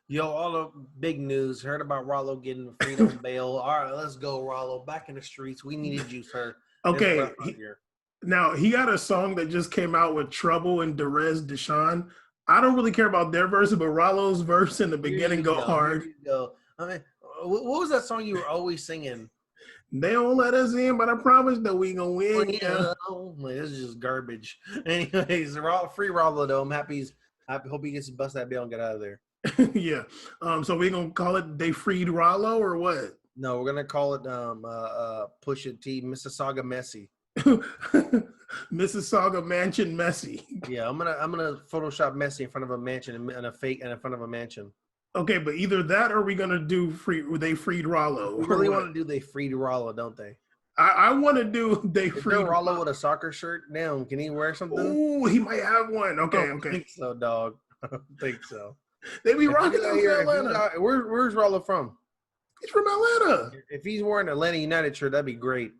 Yo, all the big news. Heard about Rollo getting freedom bail. All right, let's go, Rollo. Back in the streets. We needed you, sir.
Okay. Now, he got a song that just came out with Trouble and Derez Deshawn. I don't really care about their verse, but Rollo's verse in the beginning go hard.
Here you go. I mean, what was that song you were always singing?
They don't let us in, but I promise that we gonna win. Yeah.
This is just garbage. Anyways, free Rollo, though. I'm happy. I hope he gets to bust that bail and get out of there.
Yeah. So we're gonna call it They Freed Rollo or what?
No, we're gonna call it Pusha T, Mississauga Messi.
Mississauga Mansion Messi.
Yeah, I'm gonna Photoshop Messi in front of a mansion and a fake and in front of a mansion.
Okay, but either that or we're gonna do They Freed Rollo.
We really want to do They Freed Rollo, don't they?
I want to do They Freed
Rollo with a soccer shirt. Damn, can he wear something?
Ooh, he might have one. Okay,
I don't think so, dog. I don't think so.
They be rocking out here in Atlanta.
Where's Rollo from?
He's from Atlanta.
If he's wearing an Atlanta United shirt, that'd be great.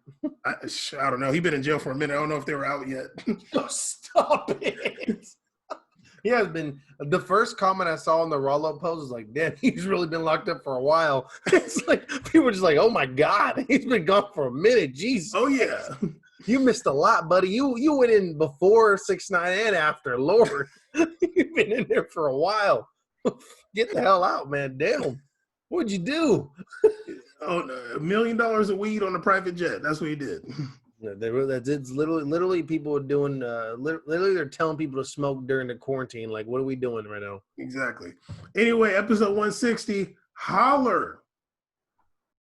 I don't know. He's been in jail for a minute. I don't know if they were out yet.
Oh, stop it. He has been. The first comment I saw on the Rollo post was like, damn, he's really been locked up for a while. It's like, people were just like, oh my God, he's been gone for a minute. Jeez.
Oh, yeah.
You missed a lot, buddy. You went in before 6ix9ine and after. Lord, you've been in there for a while. Get the hell out, man. Damn. What'd you do?
Oh, $1 million of weed on a private jet. That's what he did.
It's literally people are doing. Literally, they're telling people to smoke during the quarantine. Like, what are we doing right now?
Exactly. Anyway, episode 160. Holler.